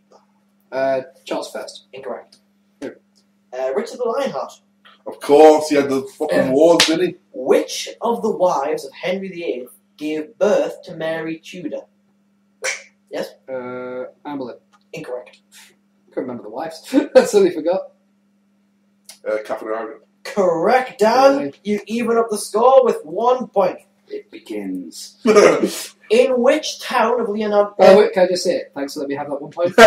[SPEAKER 1] Charles First.
[SPEAKER 2] Incorrect. Richard the Lionheart.
[SPEAKER 3] Of course, he had the fucking wars, didn't he?
[SPEAKER 2] Which of the wives of Henry VIII gave birth to Mary Tudor? Yes?
[SPEAKER 1] Anne Boleyn.
[SPEAKER 2] Incorrect.
[SPEAKER 1] Couldn't remember the wives. I suddenly forgot.
[SPEAKER 3] Catherine of Aragon.
[SPEAKER 2] Correct, Dan. You even up the score with 1 point.
[SPEAKER 1] It begins.
[SPEAKER 2] In which town of Leonardo...
[SPEAKER 1] Wait, can I just say it? Thanks for letting me have that 1 point.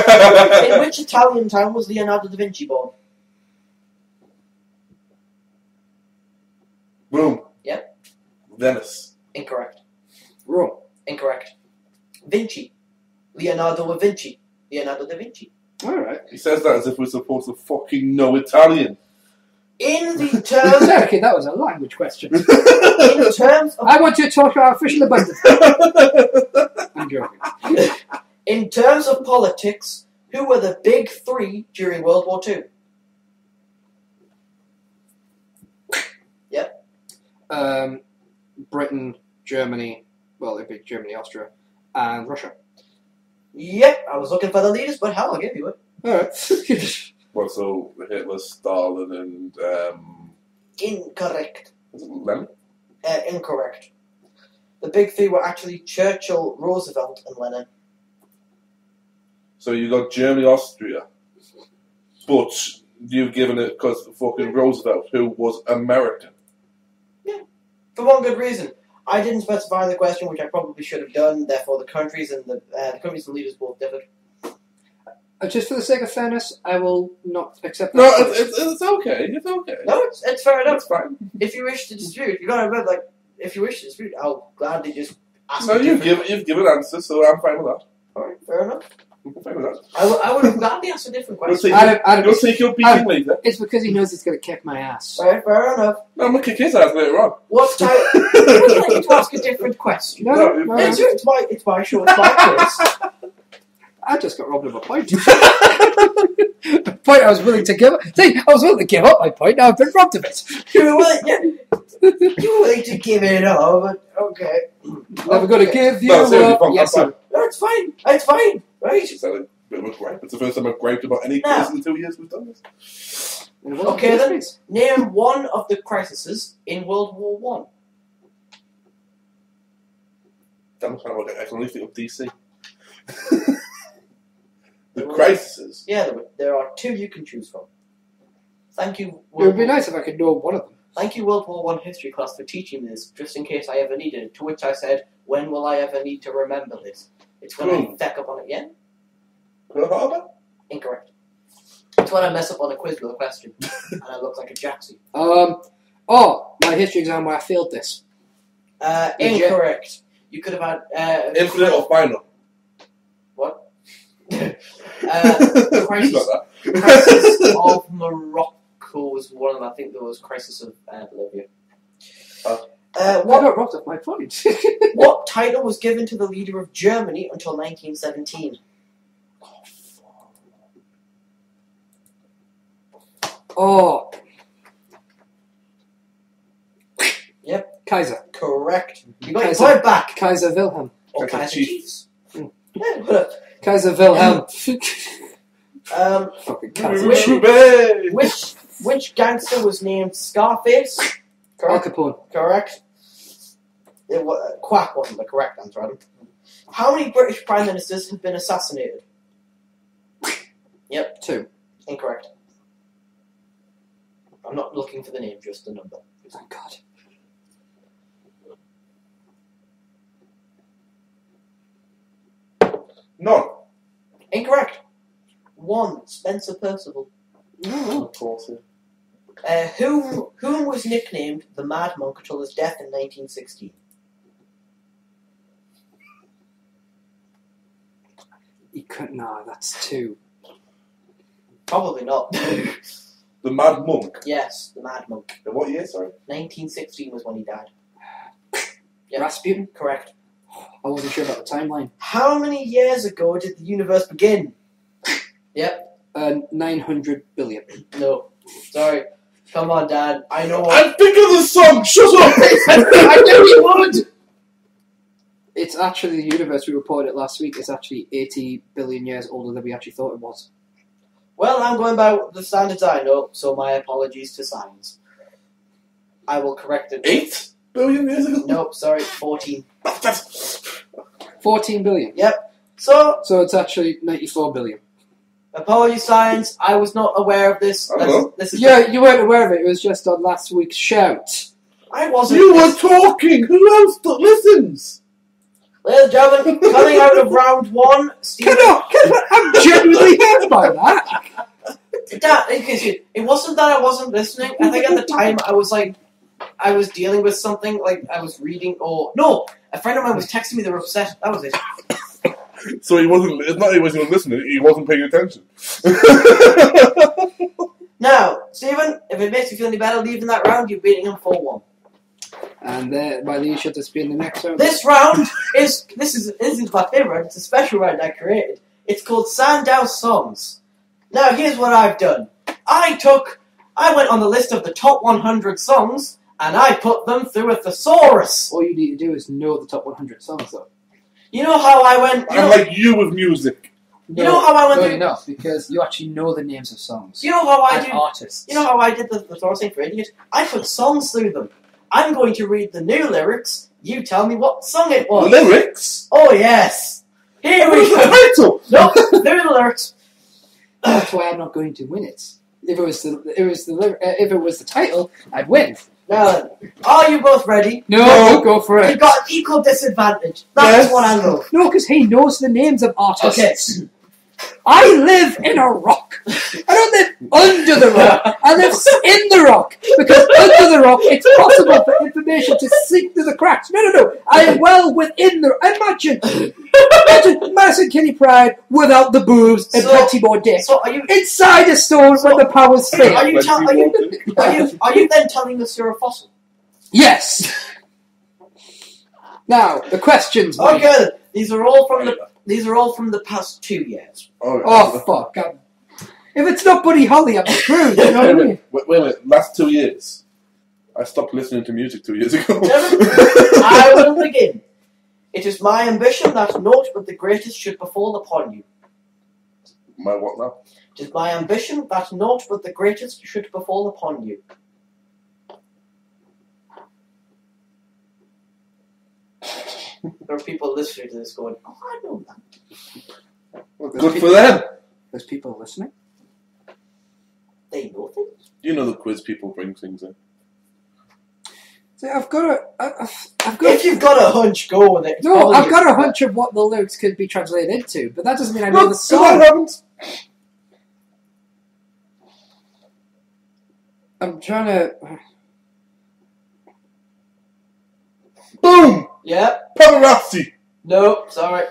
[SPEAKER 2] In which Italian town was Leonardo da Vinci born?
[SPEAKER 3] Boom.
[SPEAKER 2] Yep.
[SPEAKER 3] Venice.
[SPEAKER 2] Incorrect.
[SPEAKER 1] Rome.
[SPEAKER 2] Incorrect. Vinci. Leonardo da Vinci. Leonardo da Vinci.
[SPEAKER 1] Alright.
[SPEAKER 3] He says that as if we're supposed to fucking know Italian.
[SPEAKER 2] In the terms...
[SPEAKER 1] Okay, that was a language question.
[SPEAKER 2] In terms of...
[SPEAKER 1] I want to talk about official abundance. I'm joking.
[SPEAKER 2] In terms of politics, who were the big three during World War II? Yep.
[SPEAKER 1] Britain, Germany, well, it'd be Germany, Austria, and Russia.
[SPEAKER 2] Yep, I was looking for the leaders, but hell, I'll give you it.
[SPEAKER 1] Alright.
[SPEAKER 3] Well, so Hitler, Stalin, and
[SPEAKER 2] Incorrect.
[SPEAKER 3] was it Lenin?
[SPEAKER 2] Incorrect. The big three were actually Churchill, Roosevelt, and Lenin.
[SPEAKER 3] So you got Germany, Austria, but you've given it because fucking Roosevelt, who was American.
[SPEAKER 2] Yeah, for one good reason. I didn't specify the question, which I probably should have done. Therefore, the countries and the countries and leaders both differed.
[SPEAKER 1] Just for the sake of fairness, I will not accept that.
[SPEAKER 3] No, it's okay. It's okay.
[SPEAKER 2] No, it's fair enough.
[SPEAKER 3] It's fine.
[SPEAKER 2] If you wish to dispute, you gotta remember, like, if you wish to dispute, I'll gladly just ask.
[SPEAKER 3] No, you've given answers, so I'm fine with that.
[SPEAKER 2] Alright, fair enough.
[SPEAKER 3] I'm fine with that.
[SPEAKER 2] I would have gladly asked a different question.
[SPEAKER 3] You'll take your beating later.
[SPEAKER 1] It's because he knows he's going to kick my ass.
[SPEAKER 2] Alright, fair enough.
[SPEAKER 3] No, I'm going to kick his ass later on.
[SPEAKER 2] What time? I need to ask a different question.
[SPEAKER 1] No.
[SPEAKER 2] It's my show, it's my quiz.
[SPEAKER 1] I just got robbed of a point. The point I was willing to give up. See, I was willing to give up my point, now I've been robbed of it.
[SPEAKER 2] You were willing to give it up, but okay.
[SPEAKER 1] Never going to give you
[SPEAKER 3] No, seriously,
[SPEAKER 1] up.
[SPEAKER 3] fine,
[SPEAKER 1] Yes,
[SPEAKER 3] I'm
[SPEAKER 1] sir.
[SPEAKER 2] No, it's fine. It's fine. Right?
[SPEAKER 3] It's a bit of a gripe. It's the first time I've griped about any quiz in 2 years we've done this.
[SPEAKER 2] Okay then, name one of the crises in World War One.
[SPEAKER 3] Damn, I can only think of DC. The crises.
[SPEAKER 2] Yeah, there are two you can choose from. Thank you.
[SPEAKER 1] It would be nice if I could know one of them.
[SPEAKER 2] Thank you, World War One history class, for teaching this, just in case I ever needed it. To which I said, when will I ever need to remember this? It's when I feck up on it again.
[SPEAKER 3] Pearl Harbor?
[SPEAKER 2] Incorrect. It's when I mess up on a quiz with a question, and I look like a jacksie.
[SPEAKER 1] My history exam where I failed this.
[SPEAKER 2] Incorrect. You could have had...
[SPEAKER 3] Infinite or final?
[SPEAKER 2] What?
[SPEAKER 3] You
[SPEAKER 2] Crisis
[SPEAKER 3] got that.
[SPEAKER 2] Crisis of Morocco was one of them. I think there was Crisis of Bolivia.
[SPEAKER 1] I got robbed of my point.
[SPEAKER 2] What title was given to the leader of Germany until 1917?
[SPEAKER 1] Oh.
[SPEAKER 2] Yep.
[SPEAKER 1] Kaiser.
[SPEAKER 2] Correct. You got your
[SPEAKER 1] Kaiser.
[SPEAKER 2] point back.
[SPEAKER 1] Kaiser Wilhelm.
[SPEAKER 2] Or
[SPEAKER 3] Kaiser
[SPEAKER 2] Kaiser
[SPEAKER 3] Chiefs.
[SPEAKER 2] Chiefs. Yeah, whatever.
[SPEAKER 1] Kaiser Wilhelm. Fucking Kaiser Chiefs.
[SPEAKER 2] Which gangster was named Scarface?
[SPEAKER 1] Al
[SPEAKER 2] Correct.
[SPEAKER 1] Capone.
[SPEAKER 2] Correct. Quack wasn't the correct answer, Adam. How many British prime ministers have been assassinated? Yep.
[SPEAKER 1] 2.
[SPEAKER 2] Incorrect. I'm not looking for the name, just the number.
[SPEAKER 1] Thank God.
[SPEAKER 3] None.
[SPEAKER 2] Incorrect. 1. Spencer Percival.
[SPEAKER 1] Oh.
[SPEAKER 3] Of course, yeah.
[SPEAKER 2] Whom was nicknamed the Mad Monk until his death in 1916?
[SPEAKER 1] You couldn't. Nah, that's 2.
[SPEAKER 2] Probably not.
[SPEAKER 3] The The Mad Monk.
[SPEAKER 2] Yes, the Mad Monk.
[SPEAKER 3] In what year, sorry?
[SPEAKER 2] 1916 was when he died. Yep.
[SPEAKER 1] Rasputin?
[SPEAKER 2] Correct.
[SPEAKER 1] I wasn't sure about the timeline.
[SPEAKER 2] How many years ago did the universe begin? Yep.
[SPEAKER 1] 900 billion.
[SPEAKER 2] No. Sorry. Come on, Dad. I know
[SPEAKER 3] I'm thinking of the song! Shut up!
[SPEAKER 2] I knew you would!
[SPEAKER 1] It's actually the universe, we reported it last week, is actually 80 billion years older than we actually thought it was.
[SPEAKER 2] Well, I'm going by the standards I know, so my apologies to science. I will correct it.
[SPEAKER 3] 8 billion years ago?
[SPEAKER 2] Nope, sorry, 14.
[SPEAKER 1] 14 billion.
[SPEAKER 2] Yep. So
[SPEAKER 1] it's actually 94 billion.
[SPEAKER 2] apologies, science. I was not aware of this.
[SPEAKER 3] I don't know.
[SPEAKER 2] This is
[SPEAKER 1] Yeah, you weren't aware of it. It was just on last week's shout.
[SPEAKER 2] I wasn't.
[SPEAKER 3] You were talking! Who else listens?
[SPEAKER 2] Ladies and gentlemen, coming out of round one, Stephen.
[SPEAKER 1] I'm genuinely hurt by that.
[SPEAKER 2] It wasn't that I wasn't listening. I think at the time I was dealing with something, like I was reading, or no, a friend of mine was texting me. They were upset. That was it.
[SPEAKER 3] So he wasn't. It's not he wasn't listening. He wasn't paying attention.
[SPEAKER 2] Now, Stephen, if it makes you feel any better, leaving that round, you're beating him 4-1.
[SPEAKER 1] And by these should this be in the next round?
[SPEAKER 2] This round is my favourite. It's a special round I created. It's called Sandow Songs. Now, here's what I've done. I went on the list of the top 100 songs, and I put them through a thesaurus.
[SPEAKER 1] All you need to do is know the top 100 songs, though.
[SPEAKER 2] You know how I went...
[SPEAKER 3] I'm like you with music.
[SPEAKER 2] You know how I went
[SPEAKER 1] No,
[SPEAKER 2] through...
[SPEAKER 1] you're not, because you actually know the names of songs.
[SPEAKER 2] You know how I
[SPEAKER 1] and
[SPEAKER 2] do...
[SPEAKER 1] artists.
[SPEAKER 2] You know how I did the thesaurus thing for idiots? I put songs through them. I'm going to read the new lyrics. You tell me what song it was.
[SPEAKER 3] Lyrics?
[SPEAKER 2] Oh, yes. Here we
[SPEAKER 3] What's
[SPEAKER 2] go.
[SPEAKER 3] the title?
[SPEAKER 2] No, they're the lyrics.
[SPEAKER 1] That's why I'm not going to win it. If it was the title, I'd win.
[SPEAKER 2] Now then, are you both ready?
[SPEAKER 1] No, go for it.
[SPEAKER 2] You've got an equal disadvantage. That's
[SPEAKER 3] Yes.
[SPEAKER 2] what I love.
[SPEAKER 1] No, because he knows the names of artists.
[SPEAKER 2] Okay.
[SPEAKER 1] I live in a rock. I don't live under the rock. I live in the rock. Because under the rock, it's possible for information to sink through the cracks. No. I am well within the... Imagine Madison Kinney Pride without the boobs and plenty more dick.
[SPEAKER 2] So are you...
[SPEAKER 1] Inside a stone when the powers fail.
[SPEAKER 2] Are you then telling us you're a fossil?
[SPEAKER 1] Yes. Now, the questions. Mike.
[SPEAKER 2] Okay, then. These are all from the past 2 years.
[SPEAKER 1] Oh, fuck. God. If it's not Buddy Holly, I'm screwed. You know what I mean?
[SPEAKER 3] Wait a minute. Last 2 years. I stopped listening to music 2 years ago.
[SPEAKER 2] I will begin. It is my ambition that naught but the greatest should befall upon you.
[SPEAKER 3] My what now?
[SPEAKER 2] It is my ambition that naught but the greatest should befall upon you. There are people listening to this going, oh, I know that.
[SPEAKER 1] Well,
[SPEAKER 3] Good for them.
[SPEAKER 1] There's people listening.
[SPEAKER 2] They know things.
[SPEAKER 3] You know the quiz people bring things in.
[SPEAKER 1] See, I've got
[SPEAKER 2] If you've got a hunch, go with it.
[SPEAKER 1] No, I've got a hunch of what the lyrics could be translated into, but that doesn't mean I know the
[SPEAKER 3] Look,
[SPEAKER 1] song.
[SPEAKER 3] that happens.
[SPEAKER 1] I'm trying to...
[SPEAKER 3] Boom!
[SPEAKER 2] Yep.
[SPEAKER 3] Paparazzi!
[SPEAKER 2] No, sorry.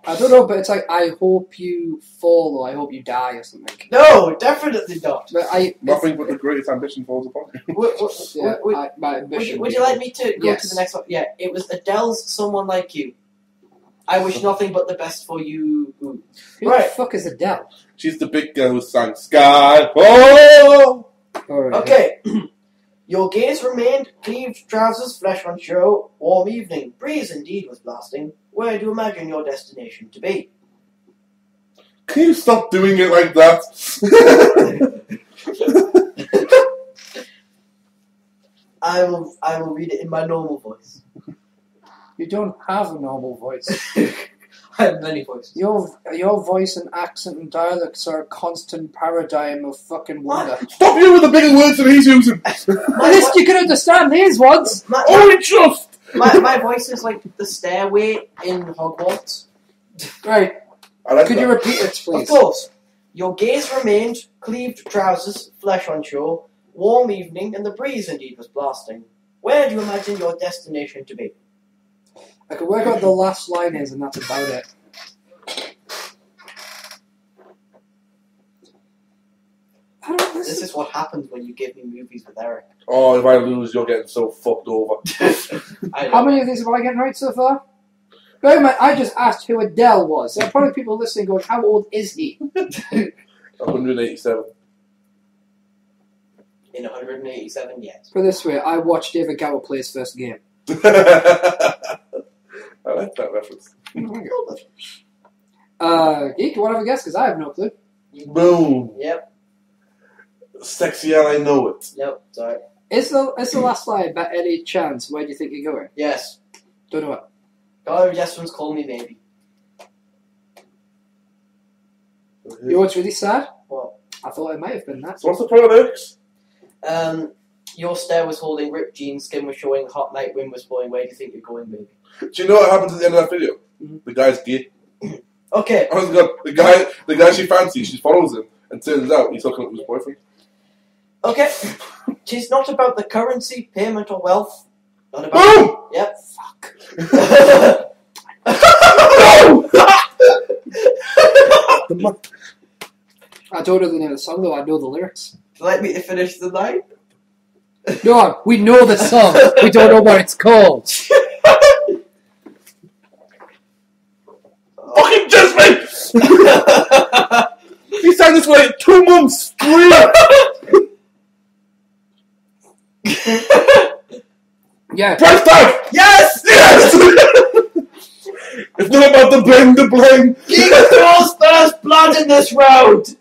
[SPEAKER 1] I don't know, but it's like, I hope you fall or I hope you die or something.
[SPEAKER 2] No, definitely not.
[SPEAKER 1] But
[SPEAKER 3] Nothing but the greatest ambition falls upon you.
[SPEAKER 1] My ambition
[SPEAKER 2] Would you like me to go
[SPEAKER 1] Yes.
[SPEAKER 2] to the next one? Yeah, it was Adele's Someone Like You. I wish nothing but the best for you.
[SPEAKER 1] Who
[SPEAKER 2] Right.
[SPEAKER 1] the fuck is Adele?
[SPEAKER 3] She's the big girl who sang Sky. Oh!
[SPEAKER 1] Alright.
[SPEAKER 2] Okay. Your gaze remained, cleaved trousers, flesh on show, warm evening, breeze indeed was blasting. Where do you imagine your destination to be?
[SPEAKER 3] Can you stop doing it like that?
[SPEAKER 2] I will read it in my normal voice.
[SPEAKER 1] You don't have a normal voice.
[SPEAKER 2] I have many voices.
[SPEAKER 1] Your voice and accent and dialects are a constant paradigm of fucking wonder.
[SPEAKER 3] Stop using the bigger words that he's using!
[SPEAKER 1] At least you can understand these ones.
[SPEAKER 3] Only just!
[SPEAKER 2] My voice is like the stairway in Hogwarts.
[SPEAKER 1] Right.
[SPEAKER 3] I like
[SPEAKER 1] Could
[SPEAKER 3] that.
[SPEAKER 1] you repeat it,
[SPEAKER 2] Of
[SPEAKER 1] please?
[SPEAKER 2] course. Your gaze remained, cleaved trousers, flesh on shore, warm evening, and the breeze indeed was blasting. Where do you imagine your destination to be?
[SPEAKER 1] I can work out what the last line is, and that's about it.
[SPEAKER 2] This is what happens when you give me movies with Eric.
[SPEAKER 3] Oh, if I lose, you're getting so fucked over.
[SPEAKER 1] How many of these have I getting right so far? Bear in mind, I just asked who Adele was. There are probably people listening going, how old is he?
[SPEAKER 3] 187.
[SPEAKER 2] In 187 years.
[SPEAKER 1] Put it this way, I watched David Gower play his first game.
[SPEAKER 3] I like that reference.
[SPEAKER 1] Geek, you want to have a guess? Because I have no clue.
[SPEAKER 3] Boom.
[SPEAKER 2] Yep.
[SPEAKER 3] Sexy and I know it.
[SPEAKER 2] Nope, sorry.
[SPEAKER 1] Is the last line by any chance where do you think you're going?
[SPEAKER 2] Yes.
[SPEAKER 1] Don't know what.
[SPEAKER 2] Go, Jessam's Call Me Maybe.
[SPEAKER 1] You know what's really sad?
[SPEAKER 2] What?
[SPEAKER 1] I thought it might have been that.
[SPEAKER 3] So what's the point of lyrics?
[SPEAKER 2] Your stare was holding ripped jeans, skin was showing, hot night wind was blowing. Where do you think you're going, baby?
[SPEAKER 3] Do you know what happens at the end of that video?
[SPEAKER 1] Mm-hmm.
[SPEAKER 3] The guy's gay.
[SPEAKER 2] Okay.
[SPEAKER 3] Oh my God, the guy she fancies, she follows him, and turns out he's hooking up with his boyfriend.
[SPEAKER 2] Okay. Tis not about the currency, payment, or wealth. Not about.
[SPEAKER 3] Boom!
[SPEAKER 2] Yep.
[SPEAKER 1] Fuck.
[SPEAKER 3] No!
[SPEAKER 1] I don't know the name of the song though, I know the lyrics.
[SPEAKER 2] Would you like me to finish the night?
[SPEAKER 1] No, we know the song. We don't know what it's called.
[SPEAKER 3] Fucking Jasmine! He sang this for like 2 months straight!
[SPEAKER 1] Yeah.
[SPEAKER 3] Price tag!
[SPEAKER 2] Yes!
[SPEAKER 3] Yes! It's not about the bling.
[SPEAKER 2] King throws first blood in this road!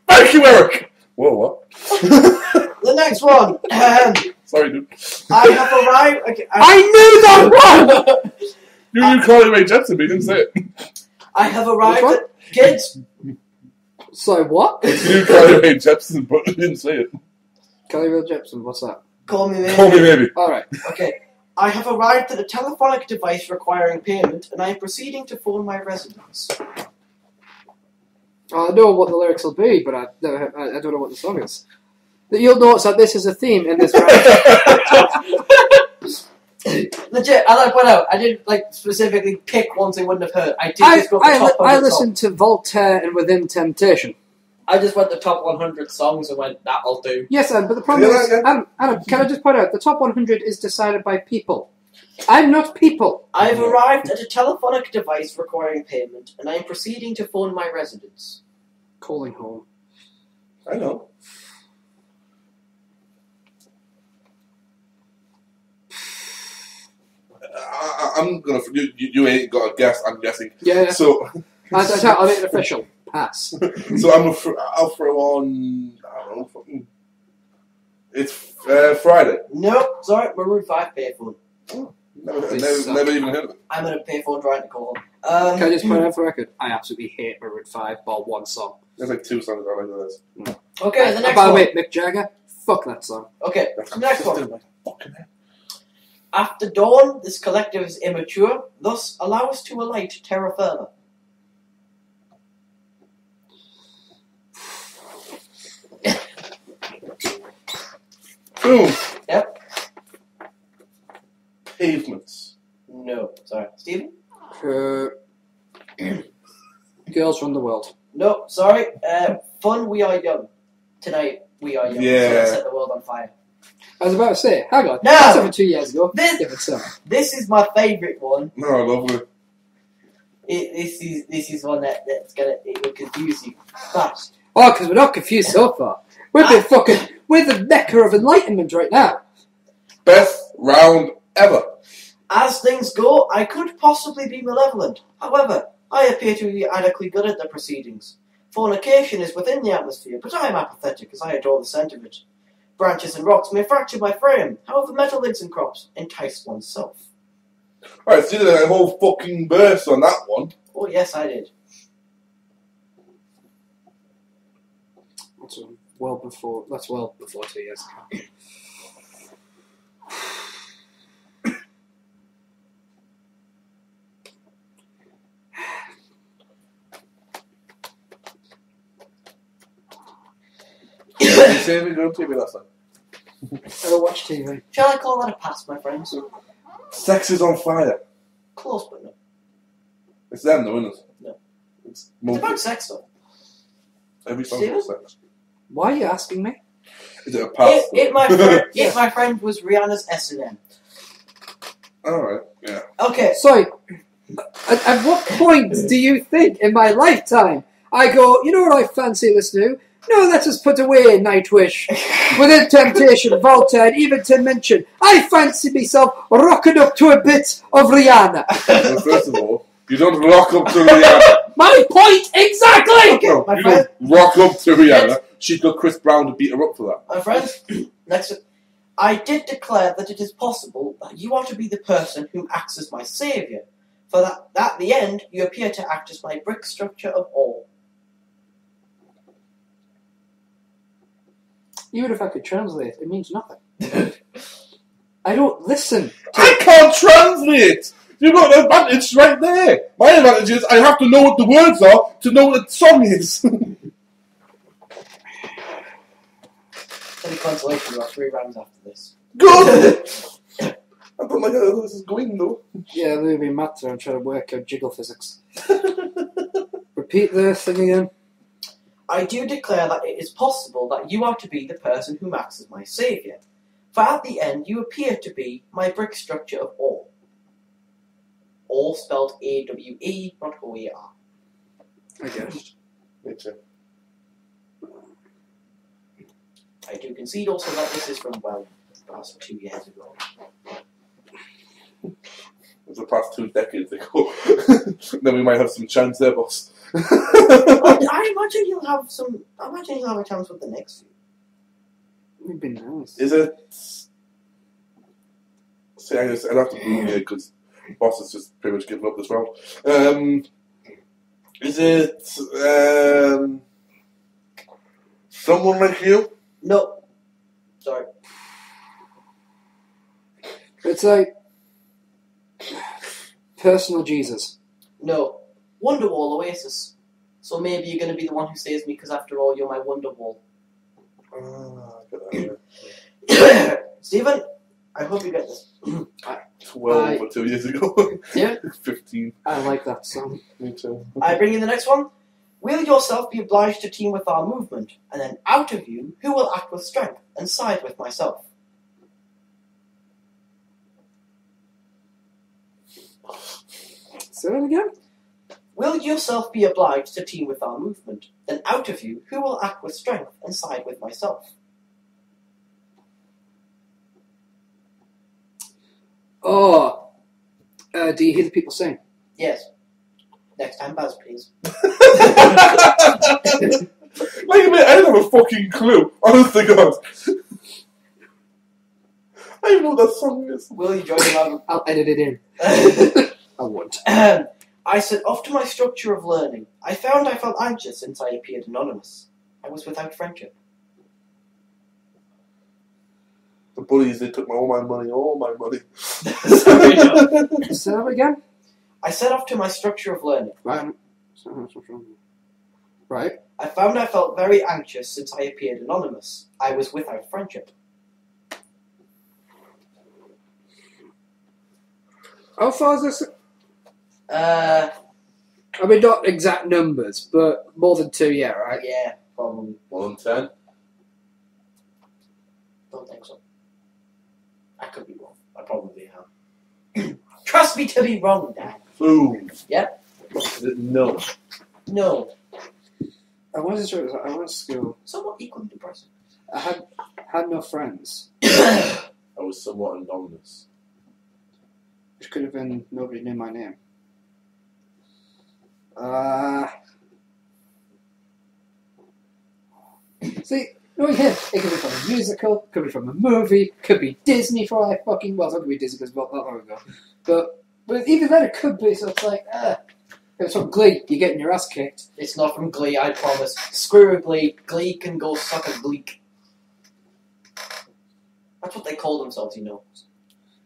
[SPEAKER 3] Thank you, Eric! Whoa, what?
[SPEAKER 2] The next one.
[SPEAKER 3] Sorry, dude.
[SPEAKER 2] I have arrived. Okay,
[SPEAKER 1] I knew that one!
[SPEAKER 3] You called it Ray Jepsen, but you didn't say it.
[SPEAKER 2] I have arrived
[SPEAKER 1] Which
[SPEAKER 2] at kids.
[SPEAKER 1] So what?
[SPEAKER 3] You called it Ray Jepsen, but you didn't say it.
[SPEAKER 1] Kelly Will Jepsen, what's that?
[SPEAKER 2] Call me maybe.
[SPEAKER 3] Call me maybe.
[SPEAKER 1] Alright.
[SPEAKER 2] Okay. I have arrived at a telephonic device requiring payment, and I am proceeding to phone my residence.
[SPEAKER 1] I know what the lyrics will be, but I don't know what the song is. You'll notice that this is a theme in this round.
[SPEAKER 2] Legit, I like point out. I didn't specifically pick ones they wouldn't have heard. I did just go the top 100
[SPEAKER 1] I listened to Voltaire and Within Temptation.
[SPEAKER 2] I just went the top 100 songs and went, that'll do.
[SPEAKER 1] Yes, Adam, but the problem is, Adam, can I just point out, the top 100 is decided by people. I'm not people.
[SPEAKER 2] I have arrived at a telephonic device requiring payment, and I am proceeding to phone my residence.
[SPEAKER 1] Calling home.
[SPEAKER 3] I know. I'm gonna. You ain't got a guess. I'm guessing.
[SPEAKER 1] Yeah.
[SPEAKER 3] So.
[SPEAKER 1] I'll make it official. Pass.
[SPEAKER 3] So I'll throw on. I don't know. Fucking. It's Friday.
[SPEAKER 2] Nope, sorry, Maroon 5 payphone.
[SPEAKER 3] Oh, never even heard of it.
[SPEAKER 2] I'm in a payphone trying to call home.
[SPEAKER 1] Can I just point out for the record? I absolutely hate Maroon 5 bar one song.
[SPEAKER 3] There's like 2 songs I like this.
[SPEAKER 2] Okay, the next
[SPEAKER 1] by the
[SPEAKER 2] one.
[SPEAKER 1] way, Mick Jagger, fuck that song.
[SPEAKER 2] Okay, the next one.
[SPEAKER 3] My fucking head.
[SPEAKER 2] After dawn, this collective is immature, thus allow us to alight terra firma.
[SPEAKER 3] Boom.
[SPEAKER 2] Yep.
[SPEAKER 3] Pavements.
[SPEAKER 2] No, sorry. Stephen?
[SPEAKER 1] Girls Run the World.
[SPEAKER 2] No, sorry. Fun, we are young. Tonight, we are young.
[SPEAKER 3] Yeah.
[SPEAKER 2] So let's set the world on fire.
[SPEAKER 1] I was about to say, hang on.
[SPEAKER 2] No!
[SPEAKER 1] That's over 2 years ago.
[SPEAKER 2] This-
[SPEAKER 1] Different song.
[SPEAKER 2] This is my favourite one.
[SPEAKER 3] No, I love it.
[SPEAKER 2] This is one it will confuse you. But
[SPEAKER 1] Oh, because we're not confused so far. We're the mecca of enlightenment right now.
[SPEAKER 3] Best round ever.
[SPEAKER 2] as things go, I could possibly be malevolent. However, I appear to be adequately good at the proceedings. Fornication is within the atmosphere, but I am apathetic as I adore the scent of it. Branches and rocks may fracture my frame, however metal links and crops entice oneself.
[SPEAKER 3] Alright, so you did a whole fucking verse on that one.
[SPEAKER 2] Oh yes, I did.
[SPEAKER 1] That's well before 2 years ago.
[SPEAKER 3] Did you say anything good on TV last time?
[SPEAKER 1] I don't watch TV.
[SPEAKER 2] Shall I call that a pass, my friends?
[SPEAKER 3] Sex is on fire.
[SPEAKER 2] Close, but no.
[SPEAKER 3] It's them, the winners.
[SPEAKER 2] No.
[SPEAKER 3] It's
[SPEAKER 2] It's about sex, though.
[SPEAKER 3] every song's about sex.
[SPEAKER 1] Why are you asking me?
[SPEAKER 3] Is it a pass?
[SPEAKER 2] If my friend was Rihanna's S&M.
[SPEAKER 3] Alright, yeah.
[SPEAKER 2] Okay.
[SPEAKER 1] Sorry, at what point do you think in my lifetime I go, you know what I fancy listening to? No, let us put away Nightwish. Within temptation, Voltaire, even to mention, I fancy myself rocking up to a bit of Rihanna.
[SPEAKER 3] Well, first of all, you don't rock up to Rihanna.
[SPEAKER 1] My point exactly!
[SPEAKER 2] Okay,
[SPEAKER 3] No,
[SPEAKER 2] my
[SPEAKER 3] you
[SPEAKER 2] friend.
[SPEAKER 3] don't rock up to Rihanna. She's got Chris Brown to beat her up for that.
[SPEAKER 2] My friends, next, I did declare that it is possible that you are to be the person who acts as my saviour. For that, at the end, you appear to act as my brick structure of all.
[SPEAKER 1] Even if I could translate, it means nothing. I don't listen.
[SPEAKER 3] I can't translate! You've got an advantage right there. My advantage is I have to know what the words are to know what the song is.
[SPEAKER 2] Any consolation, there are 3 rounds after this.
[SPEAKER 3] Good! I don't like how this is going though.
[SPEAKER 1] Yeah, they'll be mad to try to work out jiggle physics. Repeat the thing again.
[SPEAKER 2] I do declare that it is possible that you are to be the person who acts as my saviour. For at the end, you appear to be my brick structure of all. All spelled A-W-E, not O-E-R.
[SPEAKER 1] I guess.
[SPEAKER 3] Me too.
[SPEAKER 2] I do concede also that this is from, well, past 2 years ago.
[SPEAKER 3] It was the past 2 decades ago. Then we might have some chance there, boss.
[SPEAKER 2] I imagine he'll have some. I imagine he'll have a chance with the next few.
[SPEAKER 1] It'd be nice.
[SPEAKER 3] Is it? See, I'd have to move here because boss has just pretty much given up this round. Is it someone like you?
[SPEAKER 2] No. Sorry.
[SPEAKER 1] It's like personal Jesus.
[SPEAKER 2] No. Wonderwall Oasis. So maybe you're going to be the one who saves me because after all, you're my Wonderwall. Stephen, I hope you get this.
[SPEAKER 3] 12 or 2 years ago.
[SPEAKER 2] Yeah.
[SPEAKER 3] 15.
[SPEAKER 1] I like that song.
[SPEAKER 3] Me too.
[SPEAKER 2] I bring in the next one. Will yourself be obliged to team with our movement, and then out of you, who will act with strength and side with myself?
[SPEAKER 1] Say that again?
[SPEAKER 2] Will yourself be obliged to team with our movement, then out of you, who will act with strength and side with myself?
[SPEAKER 1] Oh, do you hear the people sing?
[SPEAKER 2] Yes. Next time, Buzz, please.
[SPEAKER 3] Like a minute, I don't have a fucking clue. Honest to God. I don't even know what that song is.
[SPEAKER 2] Will you join me?
[SPEAKER 1] I'll edit it in. I won't.
[SPEAKER 2] I set off to my structure of learning. I found I felt anxious since I appeared anonymous. I was without friendship.
[SPEAKER 3] The bullies, they took all my money.
[SPEAKER 2] Sorry, no.
[SPEAKER 1] Say that again?
[SPEAKER 2] I set off to my structure of learning.
[SPEAKER 1] Right. Right.
[SPEAKER 2] I found I felt very anxious since I appeared anonymous. I was without friendship.
[SPEAKER 1] How far is this?
[SPEAKER 2] Uh,
[SPEAKER 1] I mean, not exact numbers, but more than 2, yeah, right?
[SPEAKER 2] yeah, probably.
[SPEAKER 3] 1 in 10.
[SPEAKER 2] Don't think so. I could be wrong. I probably am. Trust me to be wrong, Dad.
[SPEAKER 3] Boom.
[SPEAKER 2] Yep.
[SPEAKER 3] No.
[SPEAKER 2] No.
[SPEAKER 1] I wanted to. I went to school.
[SPEAKER 2] Somewhat equally depressing.
[SPEAKER 1] I had no friends.
[SPEAKER 3] I was somewhat anonymous.
[SPEAKER 1] Which could have been nobody knew my name. See, knowing him, it could be from a musical, could be from a movie, could be Disney for I fucking well, it's not gonna be Disney because not that long ago. But even then it could be, so it's like, if it's from Glee, you're getting your ass kicked.
[SPEAKER 2] It's not from Glee, I promise. Screw Glee. Glee can go suck a gleek. That's what they call themselves, you know.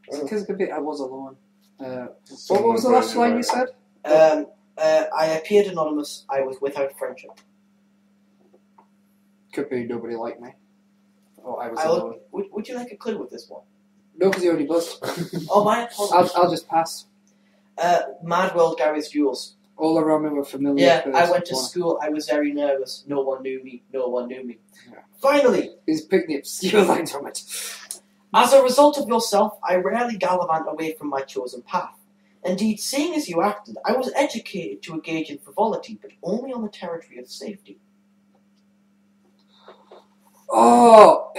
[SPEAKER 1] Because it could be I was alone. What was the last line you said?
[SPEAKER 2] I appeared anonymous. I was without friendship.
[SPEAKER 1] Could be nobody liked me. Or I was alone.
[SPEAKER 2] Would you like a clue with this one?
[SPEAKER 1] No, because you already buzzed.
[SPEAKER 2] Oh, my apologies.
[SPEAKER 1] I'll just pass.
[SPEAKER 2] Mad World Garry's Jewels.
[SPEAKER 1] All around me were familiar.
[SPEAKER 2] Yeah,
[SPEAKER 1] faces.
[SPEAKER 2] I went to school. I was very nervous. No one knew me. No one knew me.
[SPEAKER 1] Yeah.
[SPEAKER 2] Finally,
[SPEAKER 1] He's picking obscure lines from it.
[SPEAKER 2] as a result of yourself, I rarely gallivant away from my chosen path. Indeed, seeing as you acted, I was educated to engage in frivolity, but only on the territory of safety.
[SPEAKER 1] Oh,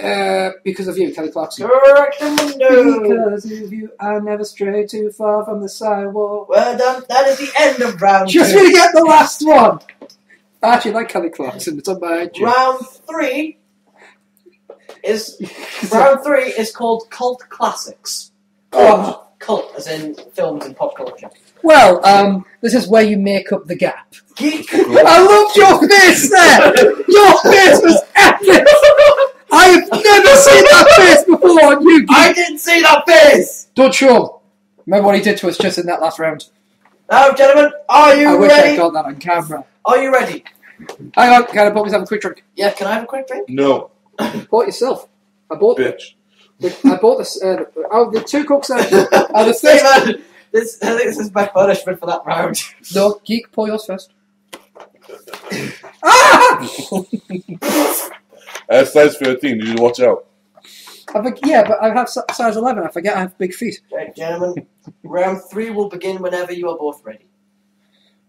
[SPEAKER 1] because of you, Kelly Clarkson.
[SPEAKER 2] Correct, no.
[SPEAKER 1] Because of you, I never strayed too far from the sidewalk.
[SPEAKER 2] Well done. That is the end of round
[SPEAKER 1] Just
[SPEAKER 2] 2.
[SPEAKER 1] gonna get the last one. I actually like Kelly Clarkson. It's on my edge.
[SPEAKER 2] Round 3 is called Cult Classics.
[SPEAKER 1] Oh.
[SPEAKER 2] Cult, as in films and pop culture.
[SPEAKER 1] Well, this is where you make up the gap.
[SPEAKER 2] Geek.
[SPEAKER 1] I loved your face there. Your face was epic. I have never seen that face before on you.
[SPEAKER 2] I didn't see that face.
[SPEAKER 1] Don't show him. Remember what he did to us just in that last round.
[SPEAKER 2] Now, gentlemen, are you
[SPEAKER 1] I wish I
[SPEAKER 2] ready?
[SPEAKER 1] got that on camera.
[SPEAKER 2] Are you ready?
[SPEAKER 1] Hang on, can I put myself a quick drink?
[SPEAKER 2] Yeah, can I have a quick drink?
[SPEAKER 3] No,
[SPEAKER 1] Bought yourself. I bought
[SPEAKER 3] bitch.
[SPEAKER 1] I bought this. The 2 cooks are the
[SPEAKER 2] Hey,
[SPEAKER 1] first.
[SPEAKER 2] man, I think this is my punishment for that round.
[SPEAKER 1] No, Geek, pour yours first. Ah!
[SPEAKER 3] Size 13, you need to watch out.
[SPEAKER 1] Yeah, but I have size 11. I forget I have big feet.
[SPEAKER 2] Right, gentlemen, round 3 will begin whenever you are both ready.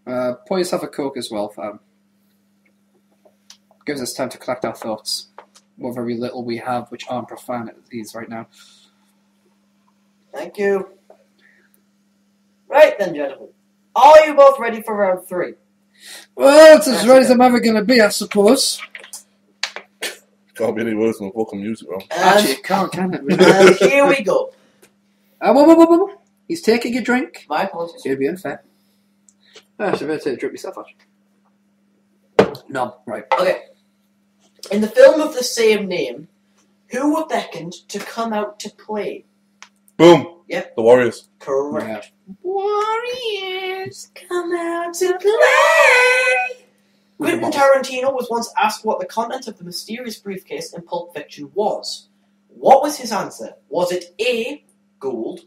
[SPEAKER 1] Pour yourself a Coke as well, fam. Gives us time to collect our thoughts. What very little we have, which aren't profanities right now.
[SPEAKER 2] Thank you. Right then, gentlemen. Are you both ready for round 3?
[SPEAKER 1] Well, it's as right as I'm ever going to be, I suppose.
[SPEAKER 3] Can't be any worse than the fucking music, bro.
[SPEAKER 1] Actually, it can't, can it?
[SPEAKER 2] And here we go.
[SPEAKER 1] Whoa. He's taking a drink.
[SPEAKER 2] My apologies.
[SPEAKER 1] It'd be unfair. I should better take a drink myself, actually. No, right.
[SPEAKER 2] Okay. In the film of the same name, who were beckoned to come out to play?
[SPEAKER 3] Boom.
[SPEAKER 2] Yep.
[SPEAKER 3] The Warriors.
[SPEAKER 2] Correct.
[SPEAKER 1] Yeah.
[SPEAKER 2] Warriors, come out to play! Quentin Tarantino was once asked what the content of the mysterious briefcase in Pulp Fiction was. What was his answer? Was it A, gold,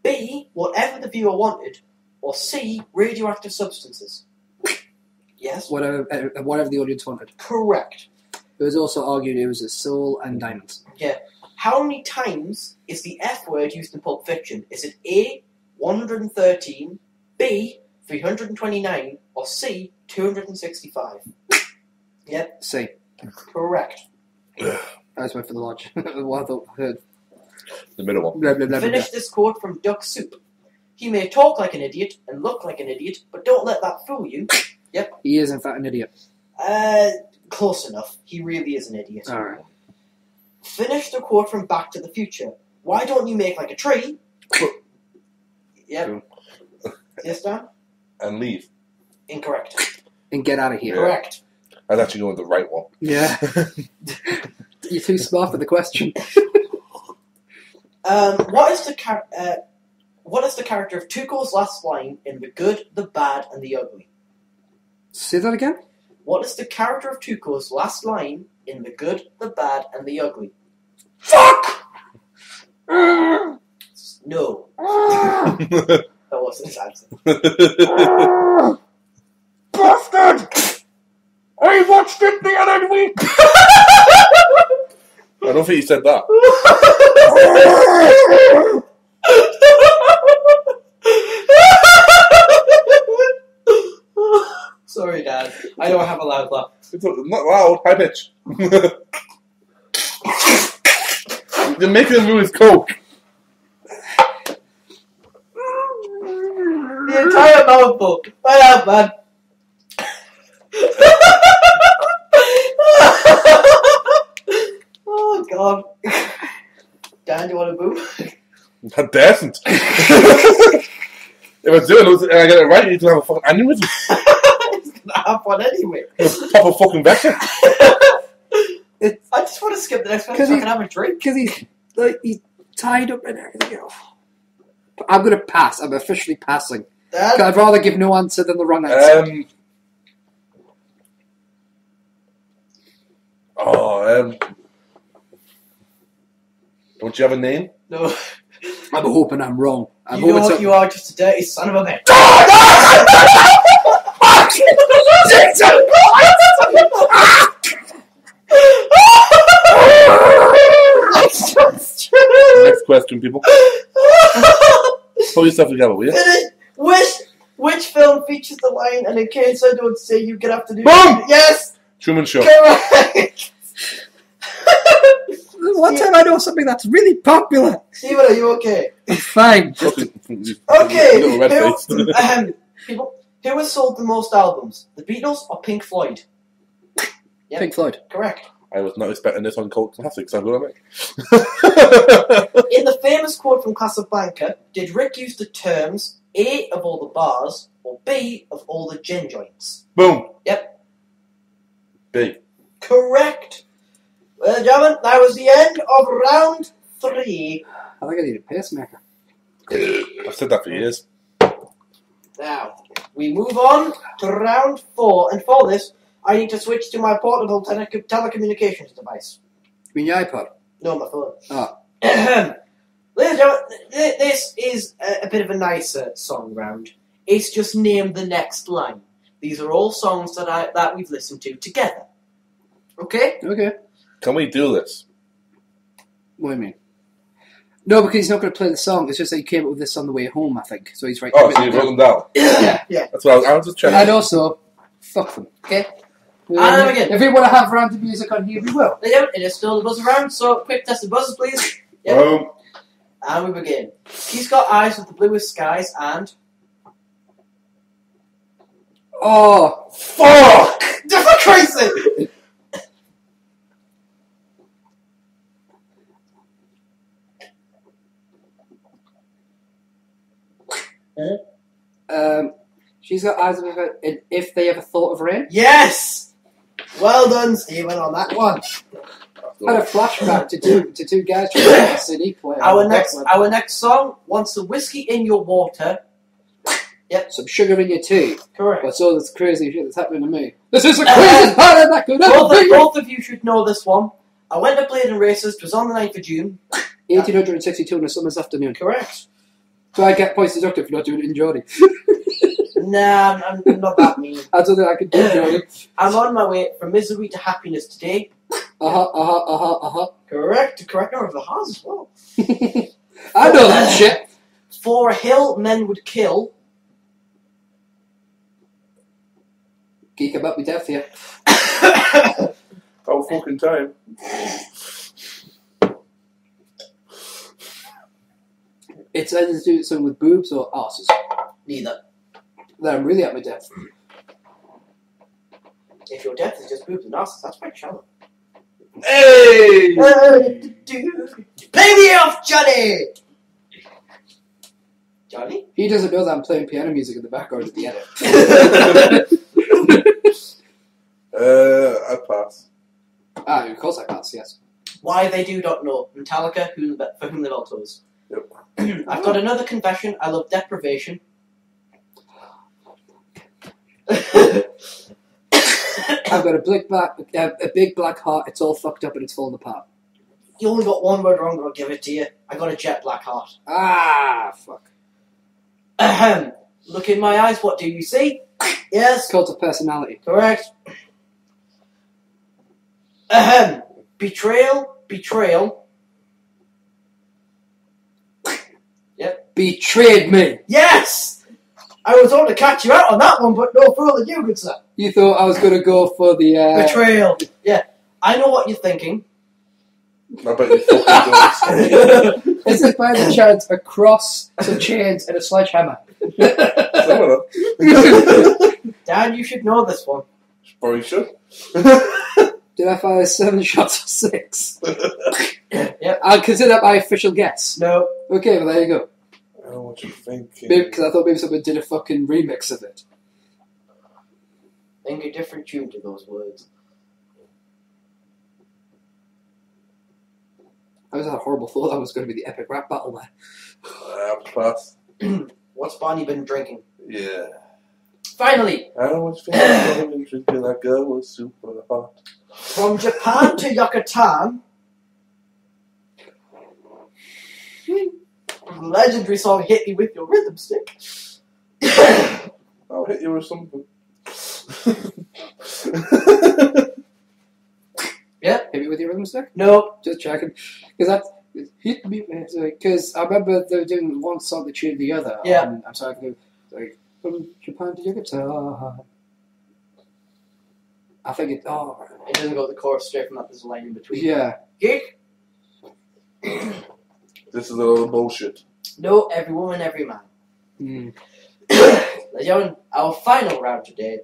[SPEAKER 2] B, whatever the viewer wanted, or C, radioactive substances? Yes?
[SPEAKER 1] Whatever the audience wanted.
[SPEAKER 2] Correct.
[SPEAKER 1] It was also argued it was a soul and diamonds.
[SPEAKER 2] Yeah. How many times is the F word used in Pulp Fiction? Is it A, 113, B, 329, or C, 265? Yep.
[SPEAKER 1] C.
[SPEAKER 2] Correct.
[SPEAKER 1] I just went for the lodge. What I thought I heard.
[SPEAKER 3] The middle one.
[SPEAKER 1] Blah, blah, blah, blah,
[SPEAKER 2] Finish this quote from Duck Soup. He may talk like an idiot and look like an idiot, but don't let that fool you. Yep.
[SPEAKER 1] He is, in fact, an idiot.
[SPEAKER 2] Close enough. He really is an idiot.
[SPEAKER 1] Alright.
[SPEAKER 2] Finish the quote from Back to the Future. Why don't you make like a tree? Yep. Yes, Dan?
[SPEAKER 3] And leave.
[SPEAKER 2] Incorrect.
[SPEAKER 1] And get out of here.
[SPEAKER 3] Yeah.
[SPEAKER 2] Correct.
[SPEAKER 3] I was actually going with the right one.
[SPEAKER 1] Yeah. You're too smart for the question.
[SPEAKER 2] What is the character of Tuco's last line in The Good, the Bad, and the Ugly?
[SPEAKER 1] Say that again?
[SPEAKER 2] What is the character of Tuco's last line in The Good, the Bad, and the Ugly?
[SPEAKER 1] Fuck!
[SPEAKER 2] No. That wasn't his answer.
[SPEAKER 1] Bastard! I watched it the other week!
[SPEAKER 3] I don't think he said that.
[SPEAKER 2] Sorry, Dad. I don't have a loud laugh.
[SPEAKER 3] It's not loud, high pitch. You're making him lose coke.
[SPEAKER 2] The entire mouthful. Right out, man. Oh, God. Dan, do you want to boom?
[SPEAKER 3] That doesn't. If I do it and I get it right, you need to have a fucking aneurysm.
[SPEAKER 2] He's going to have one anyway.
[SPEAKER 3] Pop a fucking vector.
[SPEAKER 2] I just want to skip the next one so I can have a drink.
[SPEAKER 1] Because he's tied up and everything else. I'm going to pass. I'm officially passing.
[SPEAKER 2] Dad?
[SPEAKER 1] I'd rather give no answer than the wrong answer.
[SPEAKER 3] Don't you have a name?
[SPEAKER 2] No.
[SPEAKER 1] I'm hoping I'm wrong. I'm
[SPEAKER 2] You know
[SPEAKER 1] hoping
[SPEAKER 2] what you are, just a dirty son of a bitch.
[SPEAKER 3] Next question, people. Pull yourself together, will you?
[SPEAKER 2] Which film features the line, and in case I don't say, you're gonna have to do
[SPEAKER 3] Boom!
[SPEAKER 2] Yes!
[SPEAKER 3] Truman Show.
[SPEAKER 2] Correct!
[SPEAKER 1] One time I know something that's really popular.
[SPEAKER 2] Steven, are you okay?
[SPEAKER 1] I'm fine.
[SPEAKER 2] Okay,
[SPEAKER 3] Little red face.
[SPEAKER 2] people, who has sold the most albums? The Beatles or Pink Floyd? Yep.
[SPEAKER 1] Pink Floyd.
[SPEAKER 2] Correct.
[SPEAKER 3] I was not expecting this on Cult Classics, I'm going to
[SPEAKER 2] In the famous quote from Casablanca, did Rick use the terms A, of all the bars, or B, of all the gin joints?
[SPEAKER 3] Boom.
[SPEAKER 2] Yep.
[SPEAKER 3] B.
[SPEAKER 2] Correct. Well, gentlemen, that was the end of round 3.
[SPEAKER 1] I think I need a pacemaker.
[SPEAKER 3] I've said that for years.
[SPEAKER 2] Now, we move on to round 4, and for this, I need to switch to my portable telecommunications device.
[SPEAKER 1] You mean your iPod?
[SPEAKER 2] No, my phone.
[SPEAKER 1] Oh.
[SPEAKER 2] Ladies and gentlemen, this is a bit of a nicer song round. It's just name the next line. These are all songs that we've listened to together. Okay?
[SPEAKER 1] Okay.
[SPEAKER 3] Can we do this?
[SPEAKER 1] What do you mean? No, because he's not going to play the song. It's just that he came up with this on the way home, I think. So he's right.
[SPEAKER 3] Oh, so you wrote them down?
[SPEAKER 2] Yeah.
[SPEAKER 3] That's what I was just checking.
[SPEAKER 1] And also, fuck them. Okay?
[SPEAKER 2] And again.
[SPEAKER 1] If we want to have random music on here, we will.
[SPEAKER 2] It is still the buzzer round, so quick test the buzzers, please. Yep.
[SPEAKER 3] Boom.
[SPEAKER 2] And we begin. He's got eyes with the bluest skies and...
[SPEAKER 1] Oh,
[SPEAKER 3] Fuck!
[SPEAKER 2] Just crazy!
[SPEAKER 1] she's got eyes of her. If they ever thought of rain,
[SPEAKER 2] Yes! Well done, Stephen, on that one.
[SPEAKER 1] I had a flashback to two guys trying to get a CD player.
[SPEAKER 2] Our next song, Wants the Whiskey in Your Water. Yep.
[SPEAKER 1] Some sugar in your tea.
[SPEAKER 2] Correct.
[SPEAKER 1] That's all this crazy shit that's happening to me. This is the craziest part of that could ever be.
[SPEAKER 2] Both of you should know this one. I went to Blade and Racers. It was on the 9th of June.
[SPEAKER 1] 1862 on a summer's afternoon.
[SPEAKER 2] Correct.
[SPEAKER 1] So I get points deducted for not doing it in Geordie.
[SPEAKER 2] Nah, I'm not that mean.
[SPEAKER 1] I don't think I could do Geordie.
[SPEAKER 2] I'm on my way from misery to happiness today. Correct. Correct number of the hearts as well.
[SPEAKER 1] I know that shit.
[SPEAKER 2] For a hill men would kill.
[SPEAKER 1] Geek about me death here.
[SPEAKER 3] Oh, fucking time.
[SPEAKER 1] It's either to do something with boobs or arses.
[SPEAKER 2] Neither.
[SPEAKER 1] Then I'm really at my depth.
[SPEAKER 2] If your depth is just boobs and asses, that's quite shallow.
[SPEAKER 3] Hey!
[SPEAKER 2] Play me off, Johnny! Johnny?
[SPEAKER 1] He doesn't know that I'm playing piano music in the background at the edit.
[SPEAKER 3] I pass.
[SPEAKER 1] Of course I can't, yes.
[SPEAKER 2] Why they do not know. Metallica, for whom the bell tolls.
[SPEAKER 3] Yep.
[SPEAKER 2] I've got another confession. I love deprivation.
[SPEAKER 1] I've got a big black heart. It's all fucked up and it's falling apart.
[SPEAKER 2] You only got one word wrong, but I'll give it to you. I got a jet black heart.
[SPEAKER 1] Ah, fuck.
[SPEAKER 2] Look in my eyes, what do you see? Yes.
[SPEAKER 1] Cult of personality.
[SPEAKER 2] Correct. Betrayal. Yep.
[SPEAKER 1] Betrayed me.
[SPEAKER 2] Yes! I was on to catch you out on that one, but no further you, good sir.
[SPEAKER 1] You thought I was going to go for the...
[SPEAKER 2] Betrayal. Yeah. I know what you're thinking.
[SPEAKER 3] I bet you fucking don't.
[SPEAKER 1] Is it by the chance a cross, some chains, and a sledgehammer?
[SPEAKER 2] Dad, you should know this one.
[SPEAKER 3] Or you should.
[SPEAKER 1] Did I fire 7 shots or 6?
[SPEAKER 2] Yep.
[SPEAKER 1] I'll consider that my official guess.
[SPEAKER 2] No.
[SPEAKER 1] Okay, well there you go.
[SPEAKER 3] I know what you're thinking.
[SPEAKER 1] Because I thought maybe someone did a fucking remix of it.
[SPEAKER 2] Think a different tune to those words.
[SPEAKER 1] I was had a horrible thought that was going to be the epic rap battle there.
[SPEAKER 3] Pass.
[SPEAKER 2] What's Bonnie been drinking?
[SPEAKER 3] Yeah.
[SPEAKER 2] Finally,
[SPEAKER 3] I know what you're thinking. Drinking that girl was super hot.
[SPEAKER 2] from Japan to Yucatan, legendary song "Hit Me With Your Rhythm Stick."
[SPEAKER 3] I'll hit you with something.
[SPEAKER 2] Yeah.
[SPEAKER 1] Hit me with your rhythm stick?
[SPEAKER 2] No.
[SPEAKER 1] Just checking. Because that's. Hit me. Because I remember they were doing one song to tune the other.
[SPEAKER 2] Yeah.
[SPEAKER 1] I'm sorry. Like, from Japan to your guitar. I think it. Oh.
[SPEAKER 2] It doesn't go to the chorus straight from that. There's a line in between.
[SPEAKER 1] Yeah.
[SPEAKER 2] Geek?
[SPEAKER 3] This is a lot of bullshit.
[SPEAKER 2] No, every woman, every man.
[SPEAKER 1] Mm.
[SPEAKER 2] Our final round today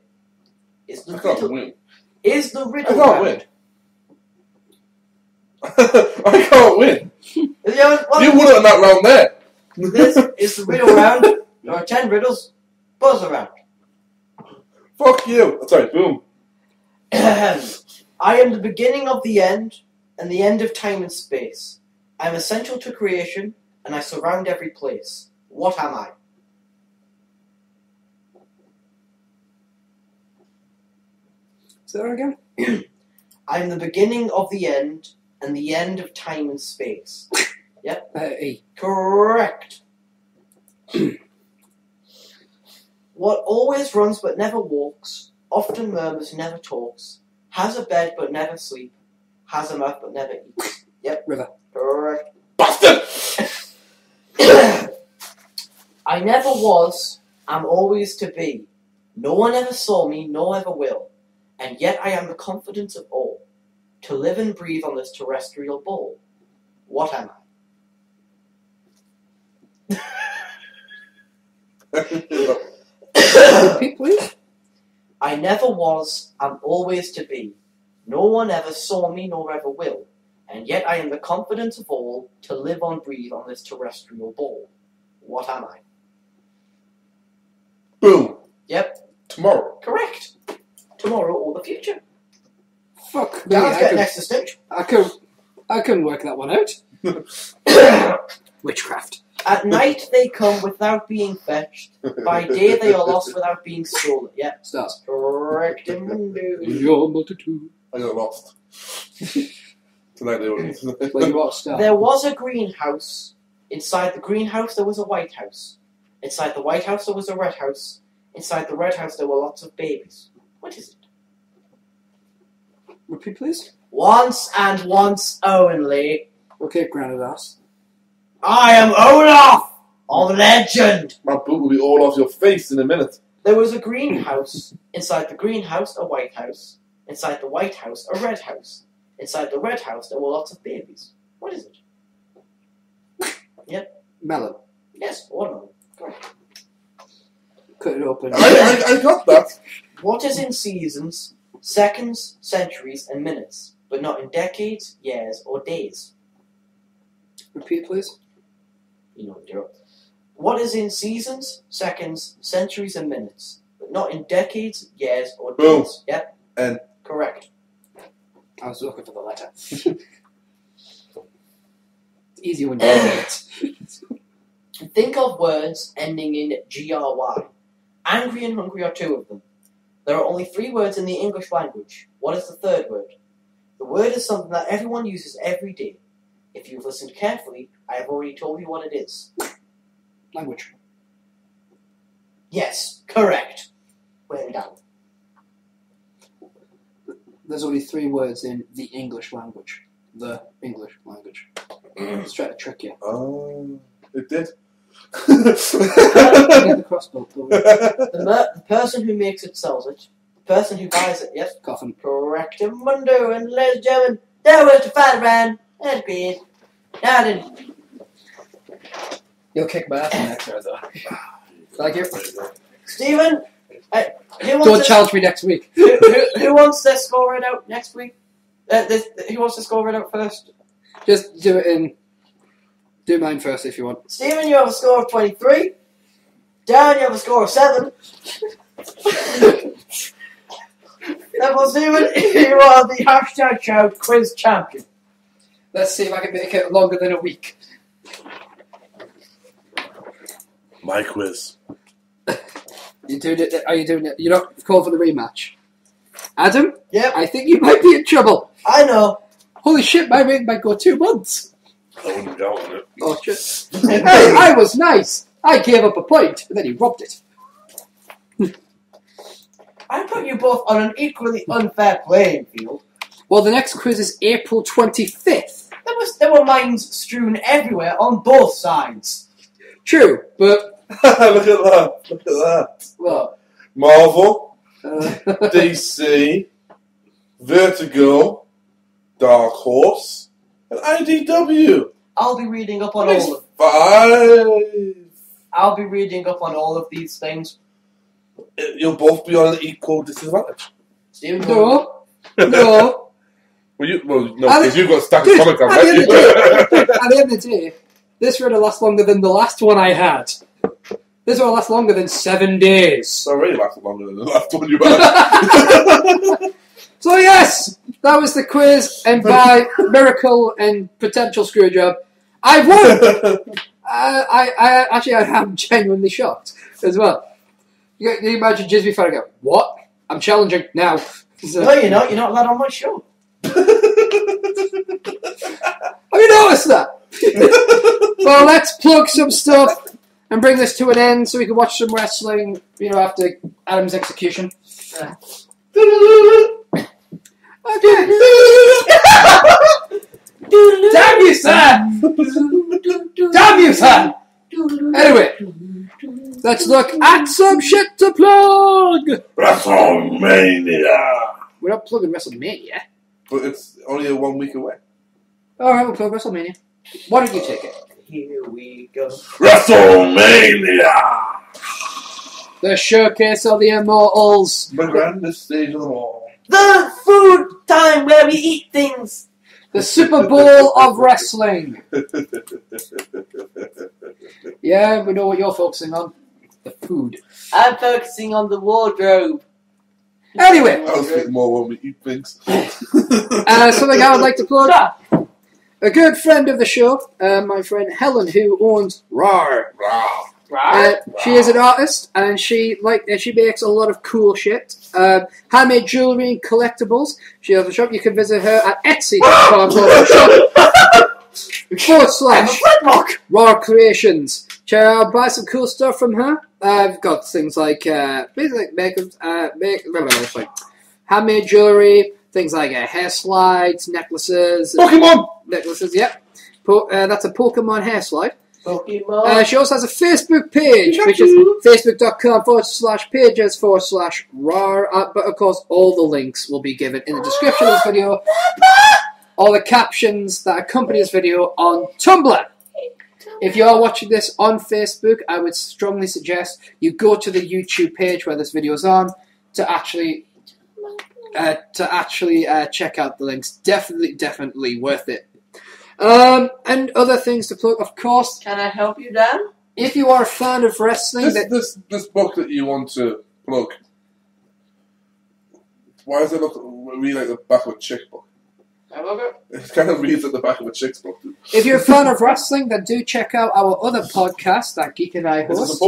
[SPEAKER 2] is the
[SPEAKER 3] I can't
[SPEAKER 2] riddle.
[SPEAKER 3] win.
[SPEAKER 2] Is the
[SPEAKER 3] I
[SPEAKER 2] riddle
[SPEAKER 3] can't
[SPEAKER 2] round.
[SPEAKER 3] win. I can't win. You won on that round there.
[SPEAKER 2] This is the riddle round. There are 10 riddles. Buzz around.
[SPEAKER 3] Fuck you. Sorry, boom.
[SPEAKER 2] I am the beginning of the end and the end of time and space. I am essential to creation and I surround every place. What am I?
[SPEAKER 1] Say that again?
[SPEAKER 2] I am the beginning of the end and the end of time and space. Yep.
[SPEAKER 1] E.
[SPEAKER 2] Correct. What always runs but never walks, often murmurs, never talks, has a bed but never sleep, has a mouth but never eats. Yep.
[SPEAKER 1] River.
[SPEAKER 2] Correct.
[SPEAKER 3] Bastard!
[SPEAKER 2] I never was, am always to be. No one ever saw me, nor ever will. And yet I am the confidence of all. To live and breathe on this terrestrial ball. What am I?
[SPEAKER 1] Repeat, please.
[SPEAKER 2] I never was, am always to be. No one ever saw me, nor ever will. And yet I am the confidence of all. To live and breathe on this terrestrial ball. What am I?
[SPEAKER 3] Boom.
[SPEAKER 2] Yep.
[SPEAKER 3] Tomorrow.
[SPEAKER 2] Correct. Tomorrow or the future.
[SPEAKER 1] Fuck me.
[SPEAKER 2] Guys, get next to stage.
[SPEAKER 1] I couldn't work that one out. Witchcraft.
[SPEAKER 2] At night they come without being fetched. By day they are lost without being stolen. Yeah.
[SPEAKER 1] Stars.
[SPEAKER 2] Correct.
[SPEAKER 1] Your multitude.
[SPEAKER 3] I got lost. Tonight they were.
[SPEAKER 1] Well, you are a star.
[SPEAKER 2] There was a greenhouse. Inside the greenhouse there was a White House. Inside the White House there was a Red House. Inside the Red House there were lots of babies. What is it?
[SPEAKER 1] Repeat, please.
[SPEAKER 2] Once and once only.
[SPEAKER 1] Okay, granite ass.
[SPEAKER 2] I am Olaf of Legend.
[SPEAKER 3] My boot will be all off your face in a minute.
[SPEAKER 2] There was a greenhouse. Inside the greenhouse, a White House. Inside the White House, a Red House. Inside the Red House, there were lots of babies. What is it? Yep.
[SPEAKER 1] Melon.
[SPEAKER 2] Yes, watermelon. Correct.
[SPEAKER 1] Cut it open.
[SPEAKER 3] I got that.
[SPEAKER 2] What is in seasons, seconds, centuries, and minutes, but not in decades, years, or days?
[SPEAKER 1] Repeat, please.
[SPEAKER 2] You know, Daryl. What is in seasons, seconds, centuries, and minutes, but not in decades, years, or
[SPEAKER 3] Boom.
[SPEAKER 2] days? Yep.
[SPEAKER 3] And
[SPEAKER 2] correct.
[SPEAKER 1] I was looking for the letter. It's easier when you get it.
[SPEAKER 2] Think of words ending in GRY. Angry and hungry are two of them. There are only 3 words in the English language. What is the third word? The word is something that everyone uses every day. If you've listened carefully, I have already told you what it is.
[SPEAKER 1] Language.
[SPEAKER 2] Yes, correct. Well done.
[SPEAKER 1] There's only 3 words in the English language. The English language. It's trying to trick you.
[SPEAKER 3] oh, it did.
[SPEAKER 1] Get the crossbow, please.
[SPEAKER 2] The person who makes it sells it. The person who buys it, yes?
[SPEAKER 1] Coffin.
[SPEAKER 2] Correct. Mundo, and ladies and gentlemen, there was the fight around. That's good. Now then.
[SPEAKER 1] You'll kick my ass next round, though. Thank you.
[SPEAKER 2] Stephen, who wants
[SPEAKER 1] Don't challenge me next week.
[SPEAKER 2] who wants to score it out next week? Who wants to score it out first?
[SPEAKER 1] Just do it in. Do mine first if you want.
[SPEAKER 2] Stephen, you have a score of 23. Dan, you have a score of 7. Therefore, Stephen, you are the hashtag shout quiz champion.
[SPEAKER 1] Let's see if I can make it longer than a week.
[SPEAKER 3] My quiz.
[SPEAKER 1] You doing it? Are you doing it? You're not calling for the rematch. Adam?
[SPEAKER 2] Yep.
[SPEAKER 1] I think you might be in trouble.
[SPEAKER 2] I know.
[SPEAKER 1] Holy shit, my ring might go 2 months.
[SPEAKER 3] I wouldn't count on it.
[SPEAKER 1] Oh shit. Hey, I was nice. I gave up a point, and then he robbed it.
[SPEAKER 2] I put you both on an equally unfair playing field.
[SPEAKER 1] Well, the next quiz is April 25th.
[SPEAKER 2] There were mines strewn everywhere on both sides.
[SPEAKER 1] True, but...
[SPEAKER 3] Look at that. Look at that.
[SPEAKER 1] What?
[SPEAKER 3] Marvel, DC, Vertigo, Dark Horse, and IDW.
[SPEAKER 2] I'll be reading up on all of
[SPEAKER 3] 5.
[SPEAKER 2] I'll be reading up on all of these things.
[SPEAKER 3] You'll both be on an equal disadvantage.
[SPEAKER 2] Stephen,
[SPEAKER 1] No. No.
[SPEAKER 3] No, because you've got stacked comic
[SPEAKER 1] At the end of the day, this would have lasted longer than the last one I had. This will last longer than 7 days.
[SPEAKER 3] So already lasted longer than the last one you had.
[SPEAKER 1] So yes, that was the quiz, and by miracle and potential screwjob, I won. I am genuinely shocked as well. You imagine Jizzy Farrah go, what? I'm challenging now. So,
[SPEAKER 2] no, you're not. You're not allowed on my show.
[SPEAKER 1] have you noticed that? Well, let's plug some stuff and bring this to an end so we can watch some wrestling, after Adam's execution. Okay. Damn you, son! Damn you, son! Anyway, let's look at some shit to plug!
[SPEAKER 3] WrestleMania!
[SPEAKER 1] We're not plugging WrestleMania.
[SPEAKER 3] But it's only 1 week away.
[SPEAKER 1] Alright, we'll plug WrestleMania. Why don't you take it?
[SPEAKER 2] Here we go.
[SPEAKER 3] WrestleMania!
[SPEAKER 1] The showcase of the Immortals.
[SPEAKER 3] The grandest stage of them all.
[SPEAKER 2] The food time where we eat things.
[SPEAKER 1] The Super Bowl of Wrestling. Yeah, we know what you're focusing on. The food.
[SPEAKER 2] I'm focusing on the wardrobe.
[SPEAKER 1] Anyway.
[SPEAKER 3] I was thinking more when we eat things.
[SPEAKER 1] Something I would like to plug. A good friend of the show, my friend Helen, who owns RAR. She is an artist, and she makes a lot of cool shit. Handmade jewellery and collectibles. She has a shop. You can visit her at Etsy.com/RAR Creations. Check out, buy some cool stuff from her. I've got things like handmade jewellery, things like hair slides, necklaces.
[SPEAKER 3] Pokemon!
[SPEAKER 1] Necklaces, yep. That's a Pokemon hair slide.
[SPEAKER 2] Pokemon.
[SPEAKER 1] She also has a Facebook page, which is facebook.com/pages/RAR. But of course, all the links will be given in the description of this video. All the captions that accompany this video on Tumblr. If you are watching this on Facebook, I would strongly suggest you go to the YouTube page where this video is on to actually check out the links. Definitely worth it. And other things to plug, of course.
[SPEAKER 2] Can I help you, Dan?
[SPEAKER 1] If you are a fan of wrestling,
[SPEAKER 3] This book that you want to plug, why does it look really like the back of a chick book? It kind of reads like the back of a chick's book.
[SPEAKER 1] If you're a fan of wrestling, then do check out our other podcast that Geek and I host.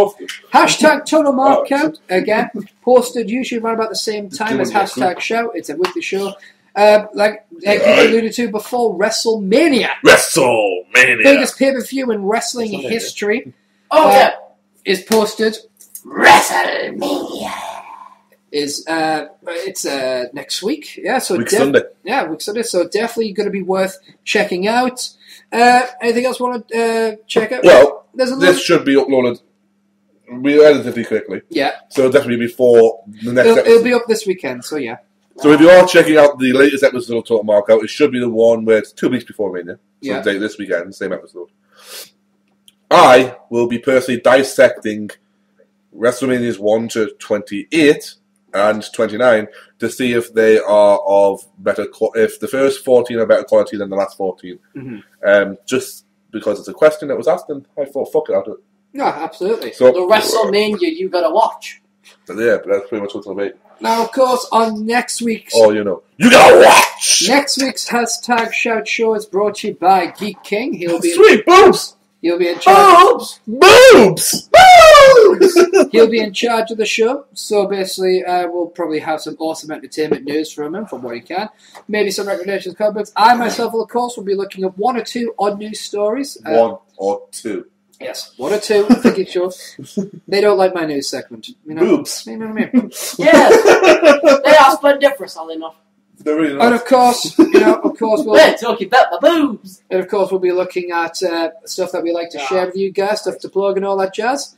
[SPEAKER 1] Hashtag Total Markout, again, posted usually around about the same time as hashtag Show. It's a weekly show. Like Geek alluded to before, WrestleMania. Biggest pay-per-view in wrestling history. Is posted. WrestleMania. It's next week,
[SPEAKER 3] Sunday.
[SPEAKER 1] Yeah, week Sunday. So definitely going to be worth checking out. Anything else you want to check out?
[SPEAKER 3] Well, this should be uploaded relatively quickly.
[SPEAKER 1] Yeah.
[SPEAKER 3] So definitely before the next episode.
[SPEAKER 1] It'll be up this weekend. So yeah.
[SPEAKER 3] So if you are checking out the latest episode of Total Markout, it should be the one where it's 2 weeks before Mania. So this weekend, same episode. I will be personally dissecting WrestleManias 1 to 28. And 29 to see if they are of better if the first 14 are better quality than the last 14. Mm-hmm. Just because it's a question that was asked, and I thought, fuck it, I'll do it.
[SPEAKER 1] No, absolutely.
[SPEAKER 2] So the WrestleMania you gotta watch.
[SPEAKER 3] Yeah, but that's pretty much what it'll be.
[SPEAKER 1] Now, of course, on next week's...
[SPEAKER 3] Oh, you gotta watch!
[SPEAKER 1] Next week's hashtag Shout Show is brought to you by Geek King. He'll be
[SPEAKER 3] Sweet boobs!
[SPEAKER 1] He'll be in charge.
[SPEAKER 3] Boobs!
[SPEAKER 1] He'll be in charge of the show, so basically we'll probably have some awesome entertainment news from him, from what he can. Maybe some recommendations, comments. I myself, of course, will be looking at 1 or 2 odd news stories.
[SPEAKER 3] 1 or 2.
[SPEAKER 1] Yes, 1 or 2. I think it's sure. They don't like my news segment. You know,
[SPEAKER 3] Boobs.
[SPEAKER 1] You know what I mean?
[SPEAKER 2] Yes, they are splendiferous, are they not?
[SPEAKER 3] They're really
[SPEAKER 1] And
[SPEAKER 3] nice.
[SPEAKER 1] of course, we'll
[SPEAKER 2] We're talking about my boobs.
[SPEAKER 1] And of course, we'll be looking at stuff that we like to share with you guys, stuff to plug and all that jazz.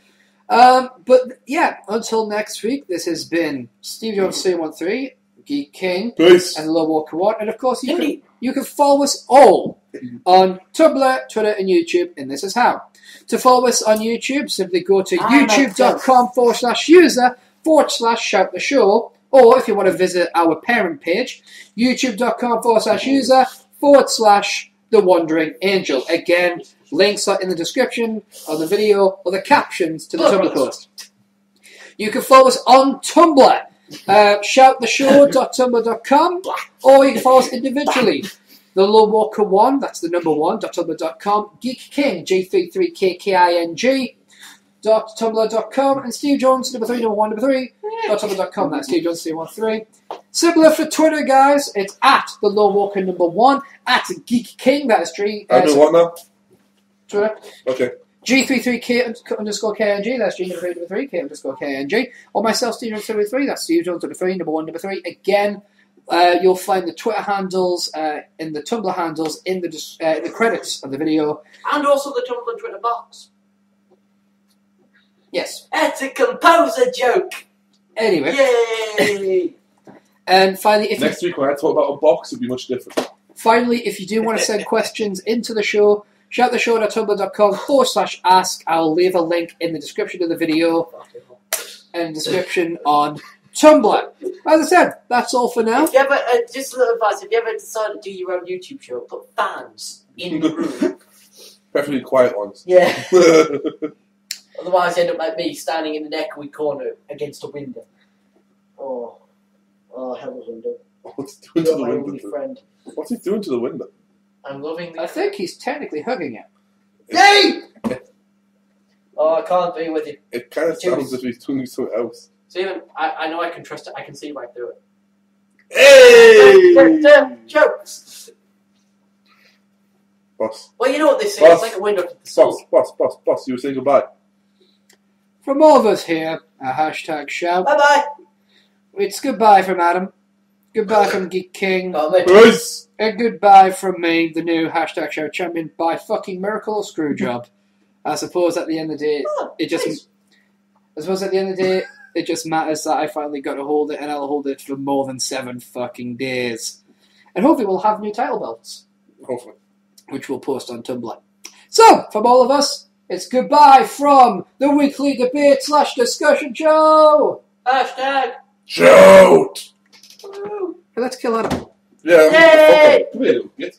[SPEAKER 1] But yeah, until next week, this has been Steve Jones 313, Geek King,
[SPEAKER 3] Peace.
[SPEAKER 1] and Low Walker One. And of course, you can follow us all on Tumblr, Twitter, and YouTube. And this is how. To follow us on YouTube, simply go to youtube.com/user/shout the show. Or if you want to visit our parent page, youtube.com/user/The Wandering Angel. Again, links are in the description of the video or the captions to the Tumblr post. You can follow us on Tumblr, shouttheshow.tumblr.com, or you can follow us individually. The Lone Walker 1, that's the number 1.tumblr.com, Geek King, G33K King, .tumblr.com, and Steve Jones, number 3, number 1, number 3, .tumblr.com, that's Steve Jones 313. Similar for Twitter, guys, it's at the Lone Walker number 1, at Geek King, that is G.
[SPEAKER 3] I do what now?
[SPEAKER 1] Twitter.
[SPEAKER 3] Okay.
[SPEAKER 1] G33K underscore KNG, that's G number 3, K underscore KNG. Or myself, Steve Jones 3, that's Steve Jones number 3, number 1, number 3. Again, you'll find the Twitter handles and the Tumblr handles in the credits of the video.
[SPEAKER 2] And also the Tumblr and Twitter box.
[SPEAKER 1] Yes.
[SPEAKER 2] It's a composer joke.
[SPEAKER 1] Anyway.
[SPEAKER 2] Yay!
[SPEAKER 1] And finally,
[SPEAKER 3] Next week when I talk about a box, it'll be much different.
[SPEAKER 1] Finally, if you do want to send questions into the show, shouttheshow.tumblr.com/ask. I'll leave a link in the description of the video and description on Tumblr. As I said, that's all for now.
[SPEAKER 2] If you ever, just a little advice, if you ever decide to do your own YouTube show, put fans in the room.
[SPEAKER 3] Preferably quiet ones.
[SPEAKER 2] Yeah. Otherwise, you end up like me, standing in an echoey corner against a window. Oh, hell of a window.
[SPEAKER 3] What's he doing to
[SPEAKER 2] You're
[SPEAKER 3] the
[SPEAKER 2] my only
[SPEAKER 3] window?
[SPEAKER 2] friend.
[SPEAKER 3] What's he doing to the window?
[SPEAKER 2] I'm loving the...
[SPEAKER 1] I think he's technically hugging it.
[SPEAKER 2] Yay! Oh, I can't be with you.
[SPEAKER 3] It kind of sounds as if he's doing something else.
[SPEAKER 2] So even, I know I can trust it. I can see right through it.
[SPEAKER 3] Hey!
[SPEAKER 2] Jokes!
[SPEAKER 3] Boss.
[SPEAKER 2] Well, you know what they say.
[SPEAKER 3] Boss.
[SPEAKER 2] It's like a window to the soul.
[SPEAKER 3] Boss, you were saying goodbye.
[SPEAKER 1] From all of us here, a hashtag shout.
[SPEAKER 2] Bye-bye.
[SPEAKER 1] It's goodbye from Adam. Goodbye from Geek King.
[SPEAKER 2] Oh, mate.
[SPEAKER 3] Peace!
[SPEAKER 1] And goodbye from me, the new hashtag shout champion, by fucking miracle or screwjob. I suppose at the end of the day, it just...
[SPEAKER 2] Nice.
[SPEAKER 1] I suppose at the end of the day, it just matters that I finally got to hold it, and I'll hold it for more than 7 fucking days. And hopefully we'll have new title belts,
[SPEAKER 3] Hopefully.
[SPEAKER 1] which we'll post on Tumblr. So, from all of us, it's goodbye from the weekly debate/discussion show!
[SPEAKER 2] Hashtag.
[SPEAKER 3] Shout!
[SPEAKER 2] Woo.
[SPEAKER 1] Let's kill Adam.
[SPEAKER 3] Yeah,
[SPEAKER 2] Yay!
[SPEAKER 3] come here, little git.